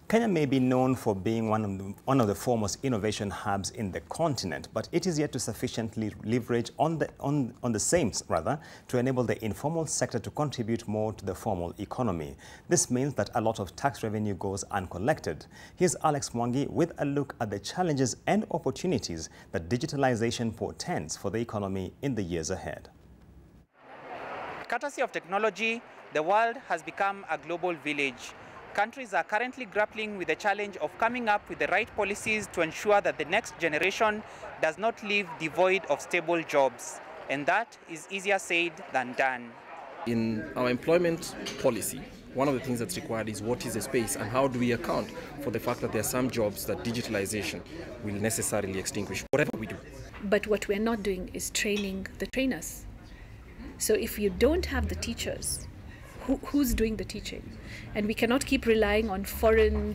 Kenya may be known for being one of the foremost innovation hubs in the continent, but it is yet to sufficiently leverage on the same to enable the informal sector to contribute more to the formal economy. This means that a lot of tax revenue goes uncollected. Here's Alex Mwangi with a look at the challenges and opportunities that digitalization portends for the economy in the years ahead. Courtesy of technology, the world has become a global village. Countries are currently grappling with the challenge of coming up with the right policies to ensure that the next generation does not live devoid of stable jobs. And that is easier said than done. In our employment policy, one of the things that's required is what is the space and how do we account for the fact that there are some jobs that digitalization will necessarily extinguish, whatever we do. But what we're not doing is training the trainers. So if you don't have the teachers, who's doing the teaching? And we cannot keep relying on foreign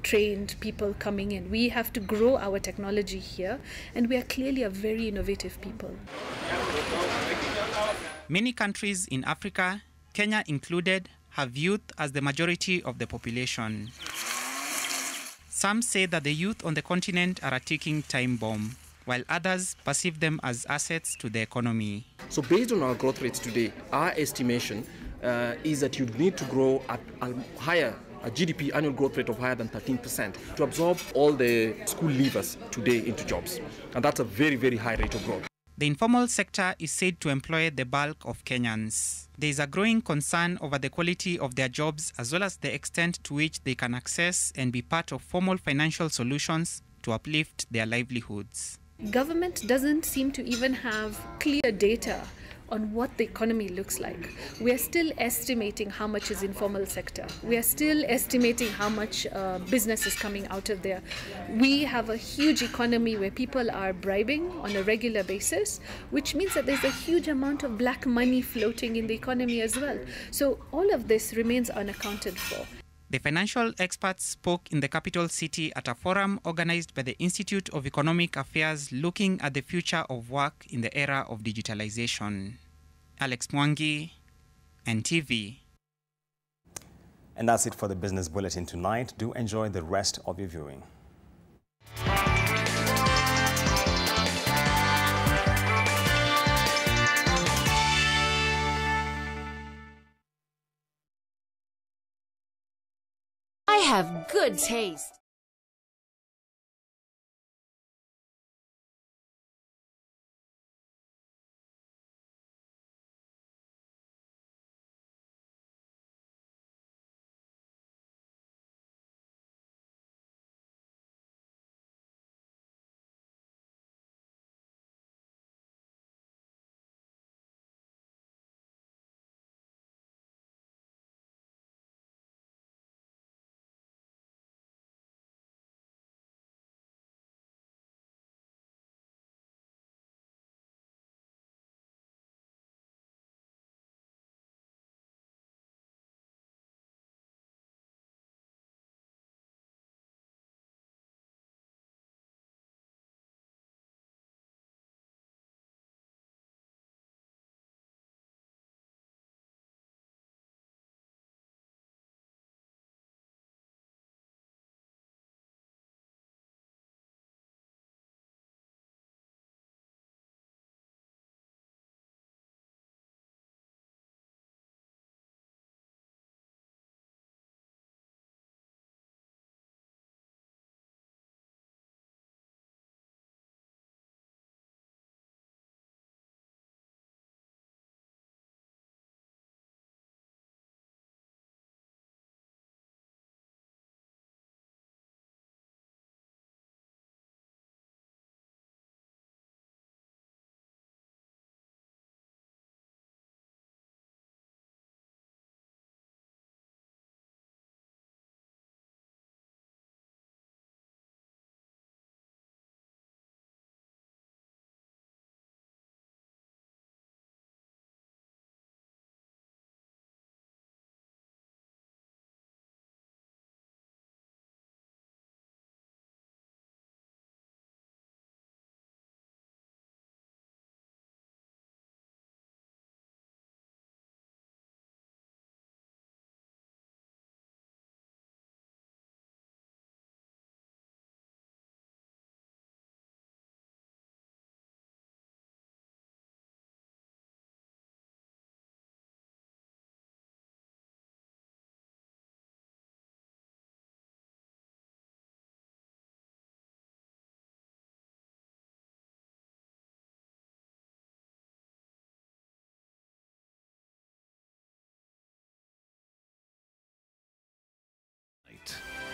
trained people coming in. We have to grow our technology here, and we are clearly a very innovative people. Many countries in Africa, Kenya included, have youth as the majority of the population. Some say that the youth on the continent are a ticking time bomb, while others perceive them as assets to the economy. So based on our growth rates today, our estimation is that you need to grow at a GDP annual growth rate of higher than 13% to absorb all the school leavers today into jobs. And that's a very, very high rate of growth. The informal sector is said to employ the bulk of Kenyans. There is a growing concern over the quality of their jobs as well as the extent to which they can access and be part of formal financial solutions to uplift their livelihoods. Government doesn't seem to even have clear data on what the economy looks like. We are still estimating how much is informal sector. We are still estimating how much business is coming out of there. We have a huge economy where people are bribing on a regular basis, which means that there's a huge amount of black money floating in the economy as well. So all of this remains unaccounted for. The financial experts spoke in the capital city at a forum organized by the Institute of Economic Affairs looking at the future of work in the era of digitalization. Alex Mwangi, NTV. And that's it for the Business Bulletin tonight. Do enjoy the rest of your viewing. I have good taste.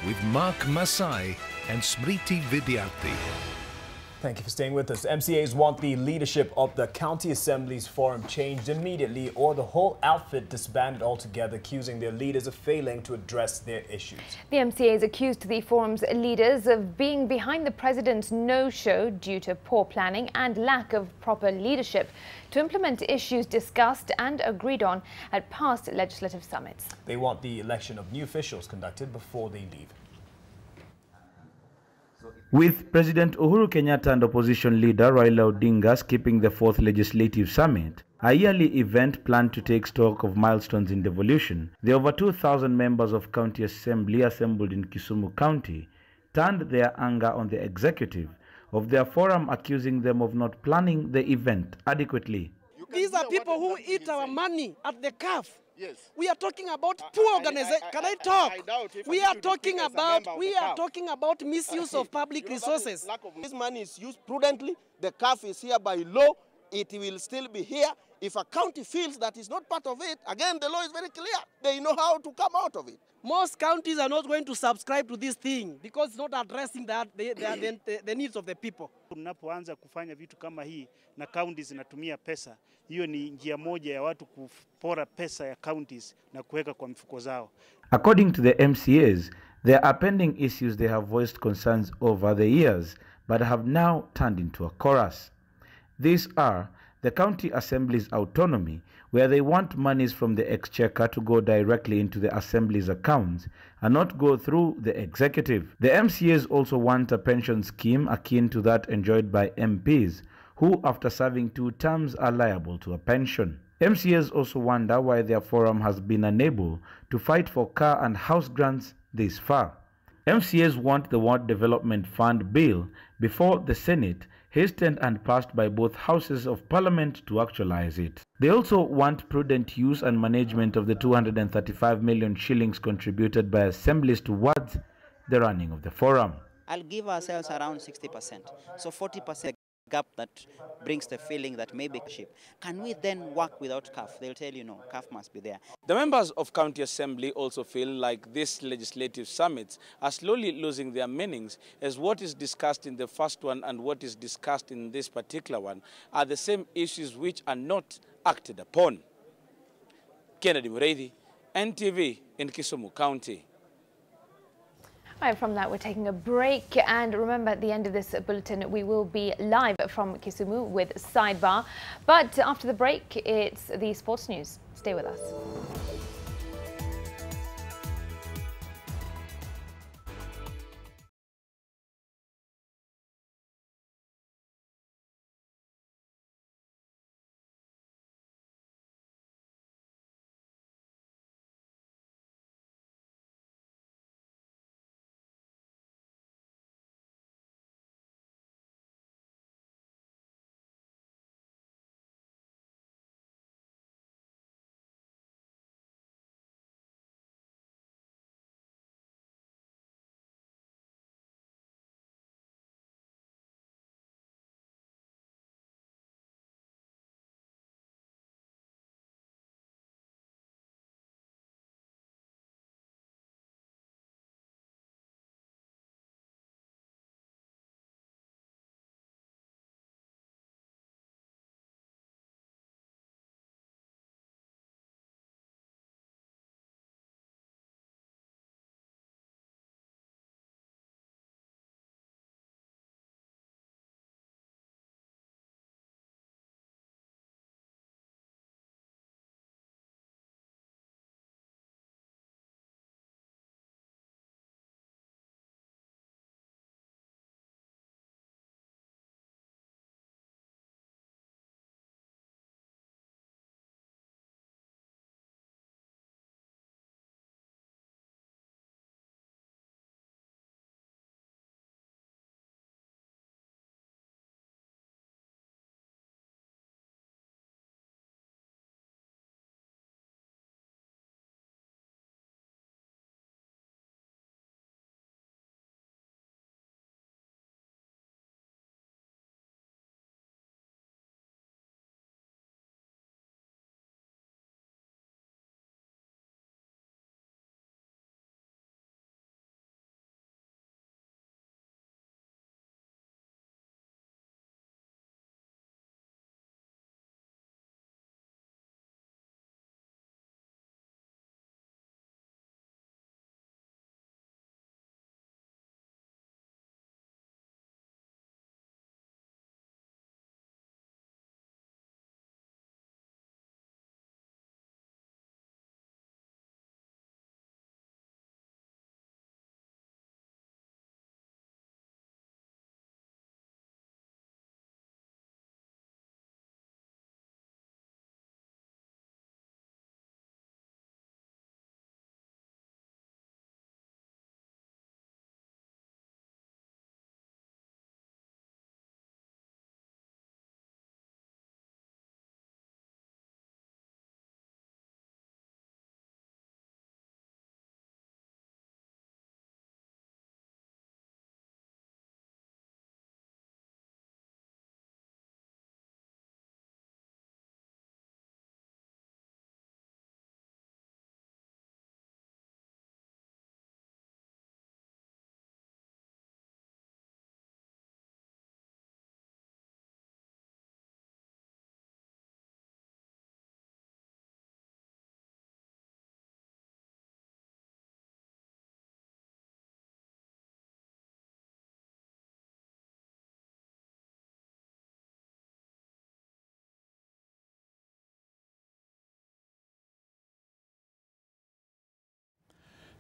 with Mark Masai and Smriti Vidyarthi. Thank you for staying with us. MCAs want the leadership of the County Assembly's forum changed immediately or the whole outfit disbanded altogether, accusing their leaders of failing to address their issues. The MCAs accused the forum's leaders of being behind the president's no-show due to poor planning and lack of proper leadership to implement issues discussed and agreed on at past legislative summits. They want the election of new officials conducted before they leave. With President Uhuru Kenyatta and opposition leader Raila Odinga skipping the 4th Legislative Summit, a yearly event planned to take stock of milestones in devolution, the over 2,000 members of County Assembly assembled in Kisumu County turned their anger on the executive of their forum, accusing them of not planning the event adequately. These are people who eat our money at the calf. Yes. We are talking about poor organization. Can I talk? We are talking about misuse of public resources. This money is used prudently. The CAF is here by law. It will still be here. If a county feels that is not part of it, again, the law is very clear. They know how to come out of it. Most counties are not going to subscribe to this thing because it's not addressing the needs of the people. Unapoanza kufanya vitu kama hii na counties zinatumia pesa, hiyo ni njia moja ya watu kupora pesa ya counties na kuweka kwa mifuko zao. According to the MCAs, there are pending issues they have voiced concerns over the years but have now turned into a chorus. These are the County Assembly's autonomy, where they want monies from the exchequer to go directly into the Assembly's accounts and not go through the executive. The MCAs also want a pension scheme akin to that enjoyed by MPs, who after serving 2 terms are liable to a pension. MCAs also wonder why their forum has been unable to fight for car and house grants this far. MCAs want the Ward Development Fund bill before the Senate, hastened and passed by both houses of parliament to actualize it. They also want prudent use and management of the 235 million shillings contributed by assemblies towards the running of the forum. I'll give ourselves around 60%. So 40% gap that brings the feeling that maybe can we then work without CAF? They'll tell you no, CAF must be there. The members of County Assembly also feel like these legislative summits are slowly losing their meanings, as what is discussed in the first one and what is discussed in this particular one are the same issues which are not acted upon. Kennedy Mureithi, NTV in Kisumu County. All right, from that, we're taking a break. And remember, at the end of this bulletin, we will be live from Kisumu with Sidebar. But after the break, it's the sports news. Stay with us.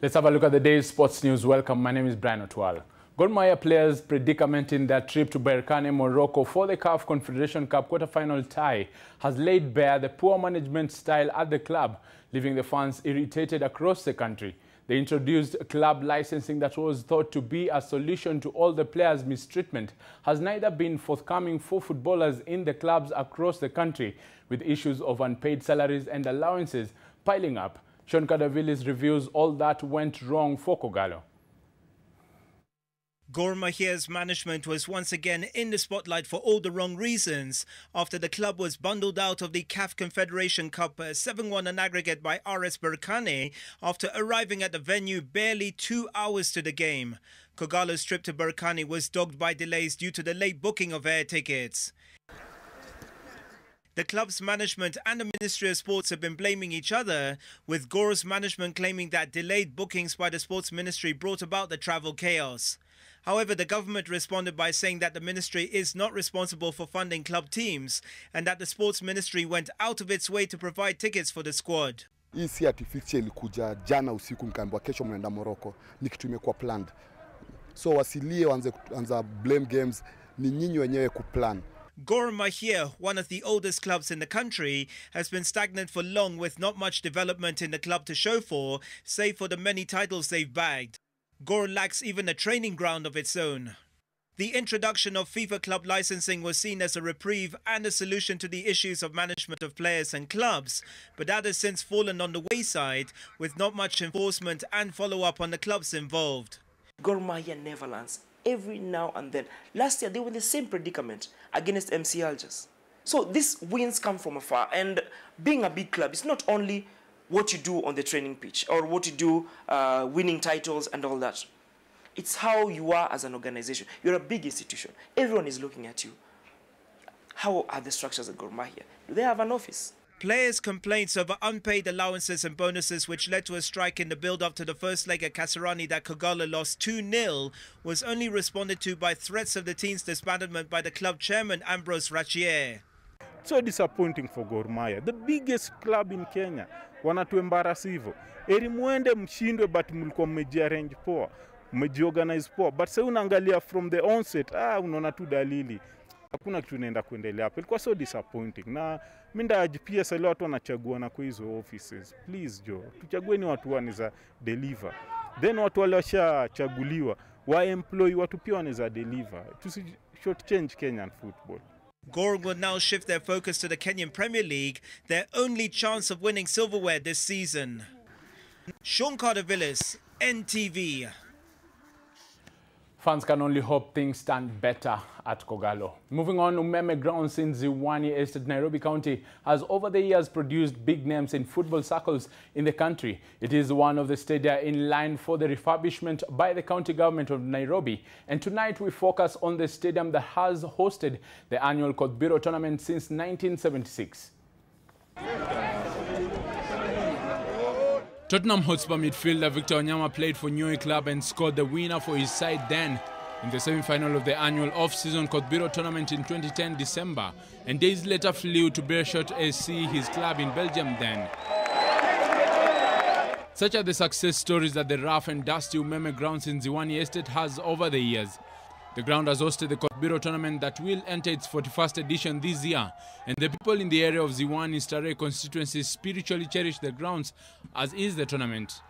Let's have a look at the day's sports news. Welcome, my name is Brian Otwal. Gor Mahia players' predicament in their trip to Berkane, Morocco for the CAF Confederation Cup quarter-final tie has laid bare the poor management style at the club, leaving the fans irritated across the country. They introduced club licensing that was thought to be a solution to all the players' mistreatment has neither been forthcoming for footballers in the clubs across the country, with issues of unpaid salaries and allowances piling up. Sean Kadavilis reviews all that went wrong for Kogalo. Gor Mahia's management was once again in the spotlight for all the wrong reasons after the club was bundled out of the CAF Confederation Cup 7-1 on aggregate by RS Berkane after arriving at the venue barely 2 hours to the game. Kogalo's trip to Berkane was dogged by delays due to the late booking of air tickets. The club's management and the Ministry of Sports have been blaming each other, with Gor's management claiming that delayed bookings by the Sports Ministry brought about the travel chaos. However, the government responded by saying that the ministry is not responsible for funding club teams and that the Sports Ministry went out of its way to provide tickets for the squad. Hii si artificial ilikuja jana usiku mkaambiwa kesho mnaenda Morocco, ni kitu imekuwa planned. So wasilie wanza blame games, ni nyinyi wenyewe kuplan. Gor Mahia, one of the oldest clubs in the country, has been stagnant for long with not much development in the club to show for, save for the many titles they've bagged. Gor lacks even a training ground of its own. The introduction of FIFA club licensing was seen as a reprieve and a solution to the issues of management of players and clubs, but that has since fallen on the wayside with not much enforcement and follow-up on the clubs involved. Gor Mahia never learns. Every now and then. Last year, they were in the same predicament against MC Algiers. So these wins come from afar. And being a big club, it's not only what you do on the training pitch or what you do winning titles and all that. It's how you are as an organization. You're a big institution. Everyone is looking at you. How are the structures at Gor Mahia? Do they have an office? Players' complaints over unpaid allowances and bonuses, which led to a strike in the build-up to the first leg at Kasarani that Kogalo lost 2-0, was only responded to by threats of the team's disbandment by the club chairman Ambrose Rachier. So disappointing for Gor Mahia, the biggest club in Kenya. Wanatuembarrass hivyo. Eri muende mshindwe but mlikuwa mmejiarrange poa, mmejiorganize poa. But sasa unaangalia from the onset, unaona tu dalili. Hakuna kitu inaenda kuendelea hapo. Ilikuwa so disappointing. Na mimi ndaji pia sasa watu wanachagua na kwa hizo offices. Please tuchagueni watu wanaweza deliver. Then watu wale washachaguliwa wa employ watu pia wanaweza deliver. Tusi short change Kenyan football. Gor will now shift their focus to the Kenyan Premier League, their only chance of winning silverware this season. Sean Carter-Villis, NTV. Fans can only hope things stand better at Kogalo. Moving on, Umeme Grounds in Ziwani Estate, Nairobi County, has over the years produced big names in football circles in the country. It is one of the stadia in line for the refurbishment by the county government of Nairobi. And tonight we focus on the stadium that has hosted the annual Kotbiro tournament since 1976. Tottenham Hotspur midfielder Victor Wanyama played for Nyoi Club and scored the winner for his side then in the semi-final of the annual off-season Kotbiro tournament in 2010 December, and days later flew to Beerschot SC, his club in Belgium then. Such are the success stories that the rough and dusty Umeme Grounds in Ziwani Estate has over the years. The ground has hosted the Kotbiro tournament that will enter its 41st edition this year, and the people in the area of Ziwani Starehe constituency spiritually cherish the grounds, as is the tournament.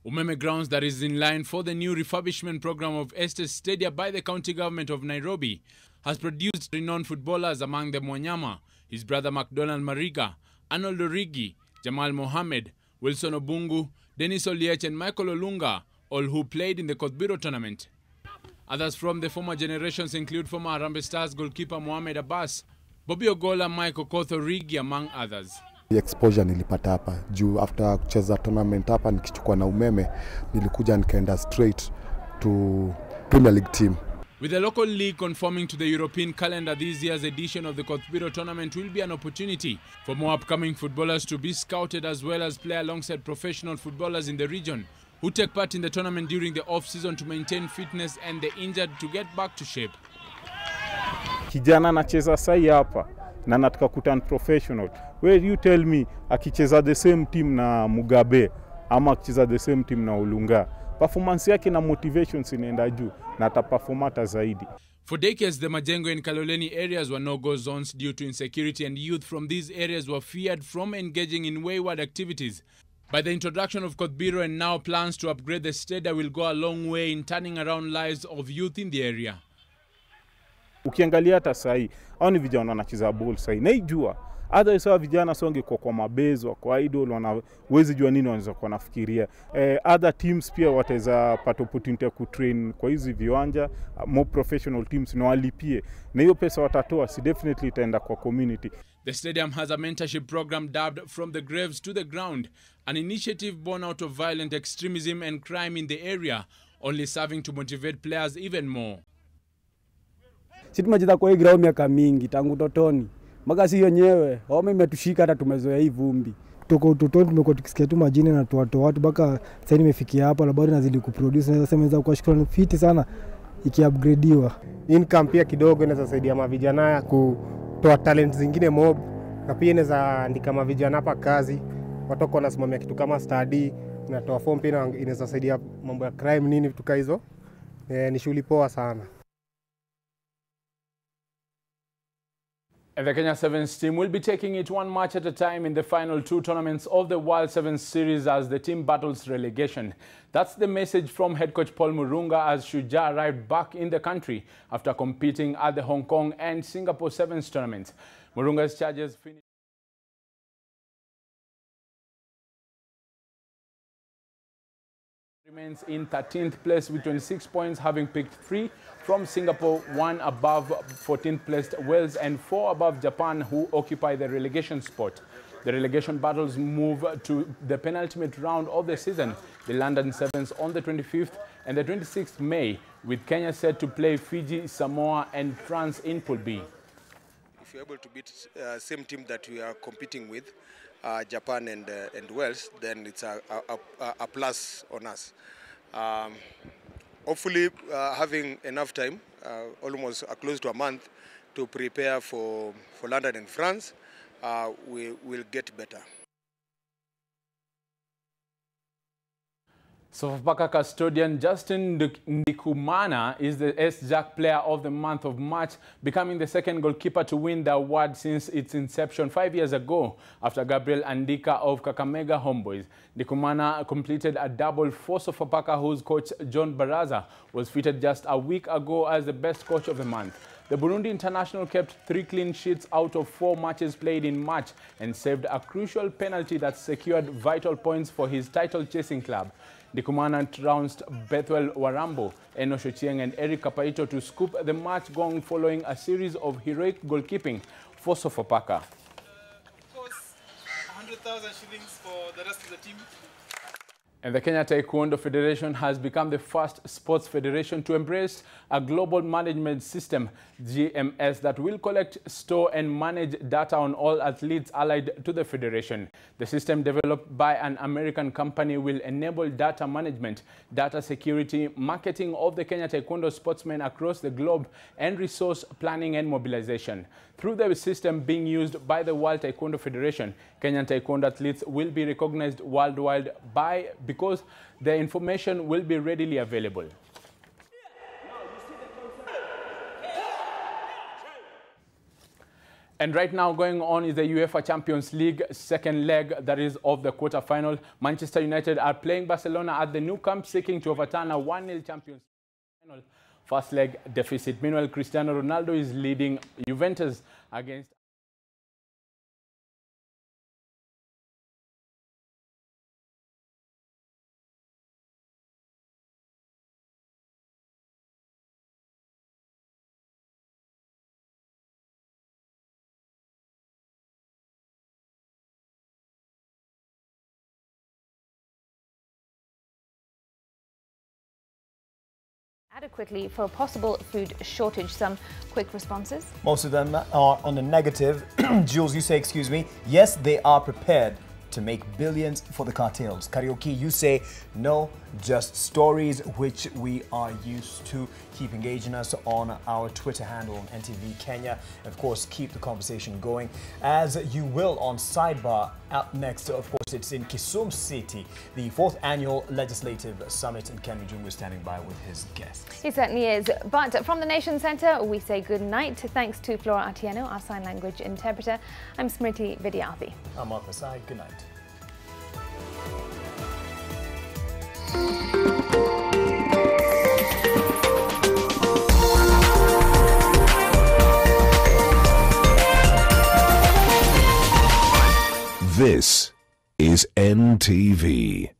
Umeme Grounds, that is in line for the new refurbishment program of Estate Stadia by the county government of Nairobi, has produced renowned footballers, among them Wanyama, his brother McDonald Mariga, Arnold Origi, Jamal Mohammed, Wilson Obungu, Dennis Oliech and Michael Olunga, all who played in the Kotbiro tournament. Others from the former generations include former Harambee Stars goalkeeper Mohamed Abbas, Bobby Ogola, Mike Okoth Origi, among others. The exposure nilipata hapa juu after kucheza tournament hapa nikichukua na Umeme nilikuja nikaenda straight to Premier League team. With the local league conforming to the European calendar, this year's edition of the Kotbiro tournament will be an opportunity for more upcoming footballers to be scouted as well as play alongside professional footballers in the region who take part in the tournament during the off-season to maintain fitness and the injured to get back to shape. Kijana anacheza sai hapa na nataka kuturn professional. Where you tell me akicheza the same team na Mugabe ama akicheza the same team na Olunga, performance yake na motivations inaenda juu na ataperform hata zaidi. For decades, the Majengo and Kaloleni areas were no-go zones due to insecurity, and youth from these areas were feared from engaging in wayward activities. By the introduction of Kotbiro and now plans to upgrade the stadium will go a long way in turning around lives of youth in the area. Ukiangalia hata sahi, hao ni vijana wanacheza ball sahi. Naijua, hata sawa vijana songe kwa mabezo, kwa idol wanawezi jua nini wanaweza kuwa nafikiria. Other teams pia wataweza pata opportunity ya kutrain kwa hizi viwanja, more professional teams na walipie. Na hiyo pesa watatoa, si definitely itaenda kwa community. The stadium has a mentorship program dubbed From the Graves to the Ground, an initiative born out of violent extremism and crime in the area, only serving to motivate players even more. Sisi tumecheza kwa hii ground miaka mingi tangu totoni. Mpaka si yenyewe, homa imetushika hata tumezoea hii vumbi. Tuko utotoni tumekuwa tukisikia tu majina na watu mpaka sasa nimefikia hapa na bado nazidi kuproduce, naweza sema za kwa shukrani fiti sana ikiupgradeiwa. Income pia kidogo inaweza saidia mavijana kutoa talent zingine mob, na pia inaweza andika mavijana hapa kazi. Watu wanasimamia kitu kama study, inatoa form pia inaweza saidia mambo ya crime nini vitu hizo. Ni shughuli poa sana. And the Kenya Sevens team will be taking it one match at a time in the final two tournaments of the World Sevens Series as the team battles relegation. That's the message from head coach Paul Murunga as Shujaa arrived back in the country after competing at the Hong Kong and Singapore Sevens tournaments. Murunga's charges finished remains in 13th place with 26 points, having picked 3 from Singapore, 1 above 14th placed Wales and 4 above Japan, who occupy the relegation spot. The relegation battles move to the penultimate round of the season, the London Sevens on the 25th and the 26th May, with Kenya set to play Fiji, Samoa and France in Pool B. If you're able to beat same team that we are competing with, Japan and Wales, then it's a plus on us. Hopefully having enough time, almost close to a month, to prepare for London and France, we will get better. Sofapaka custodian Justin Ndikumana is the S-Jack Player of the Month of March, becoming the second goalkeeper to win the award since its inception 5 years ago after Gabriel Andika of Kakamega Homeboys. Ndikumana completed a double for Sofapaka, whose coach John Baraza was featured just a week ago as the best coach of the month. The Burundi international kept 3 clean sheets out of 4 matches played in March and saved a crucial penalty that secured vital points for his title-chasing club. Ndikumana trounced Bethwel Warambo, Enosho Chieng and Eric Kapaito to scoop the match gong following a series of heroic goalkeeping for Sofapaka. Of course, 100,000 shillings for the rest of the team. And the Kenya Taekwondo Federation has become the first sports federation to embrace a global management system, GMS, that will collect, store and manage data on all athletes allied to the federation. The system, developed by an American company, will enable data management, data security, marketing of the Kenya Taekwondo sportsmen across the globe, and resource planning and mobilization. Through the system being used by the World Taekwondo Federation, Kenyan Taekwondo athletes will be recognized worldwide because the information will be readily available. And right now going on is the UEFA Champions League second leg, that is of the quarter-final. Manchester United are playing Barcelona at the Nou Camp, seeking to overturn a 1-0 Champions League final first leg deficit. Meanwhile, Cristiano Ronaldo is leading Juventus against adequately for a possible food shortage. Some quick responses. Most of them are on the negative. Jules, you say, excuse me. Yes, they are prepared to make billions for the cartels. Karaoke, you say no, just stories which we are used to. Keep engaging us on our Twitter handle on NTV Kenya. Of course, keep the conversation going as you will on Sidebar. Up next, of course, it's in Kisumu City, the 4th Annual Legislative Summit, and Ken Rujungu is standing by with his guests. He certainly is. But from the Nation Centre, we say good night. Thanks to Flora Atieno, our sign language interpreter. I'm Smriti Vidyarthi. I'm Mark Masai. Good night. This is NTV.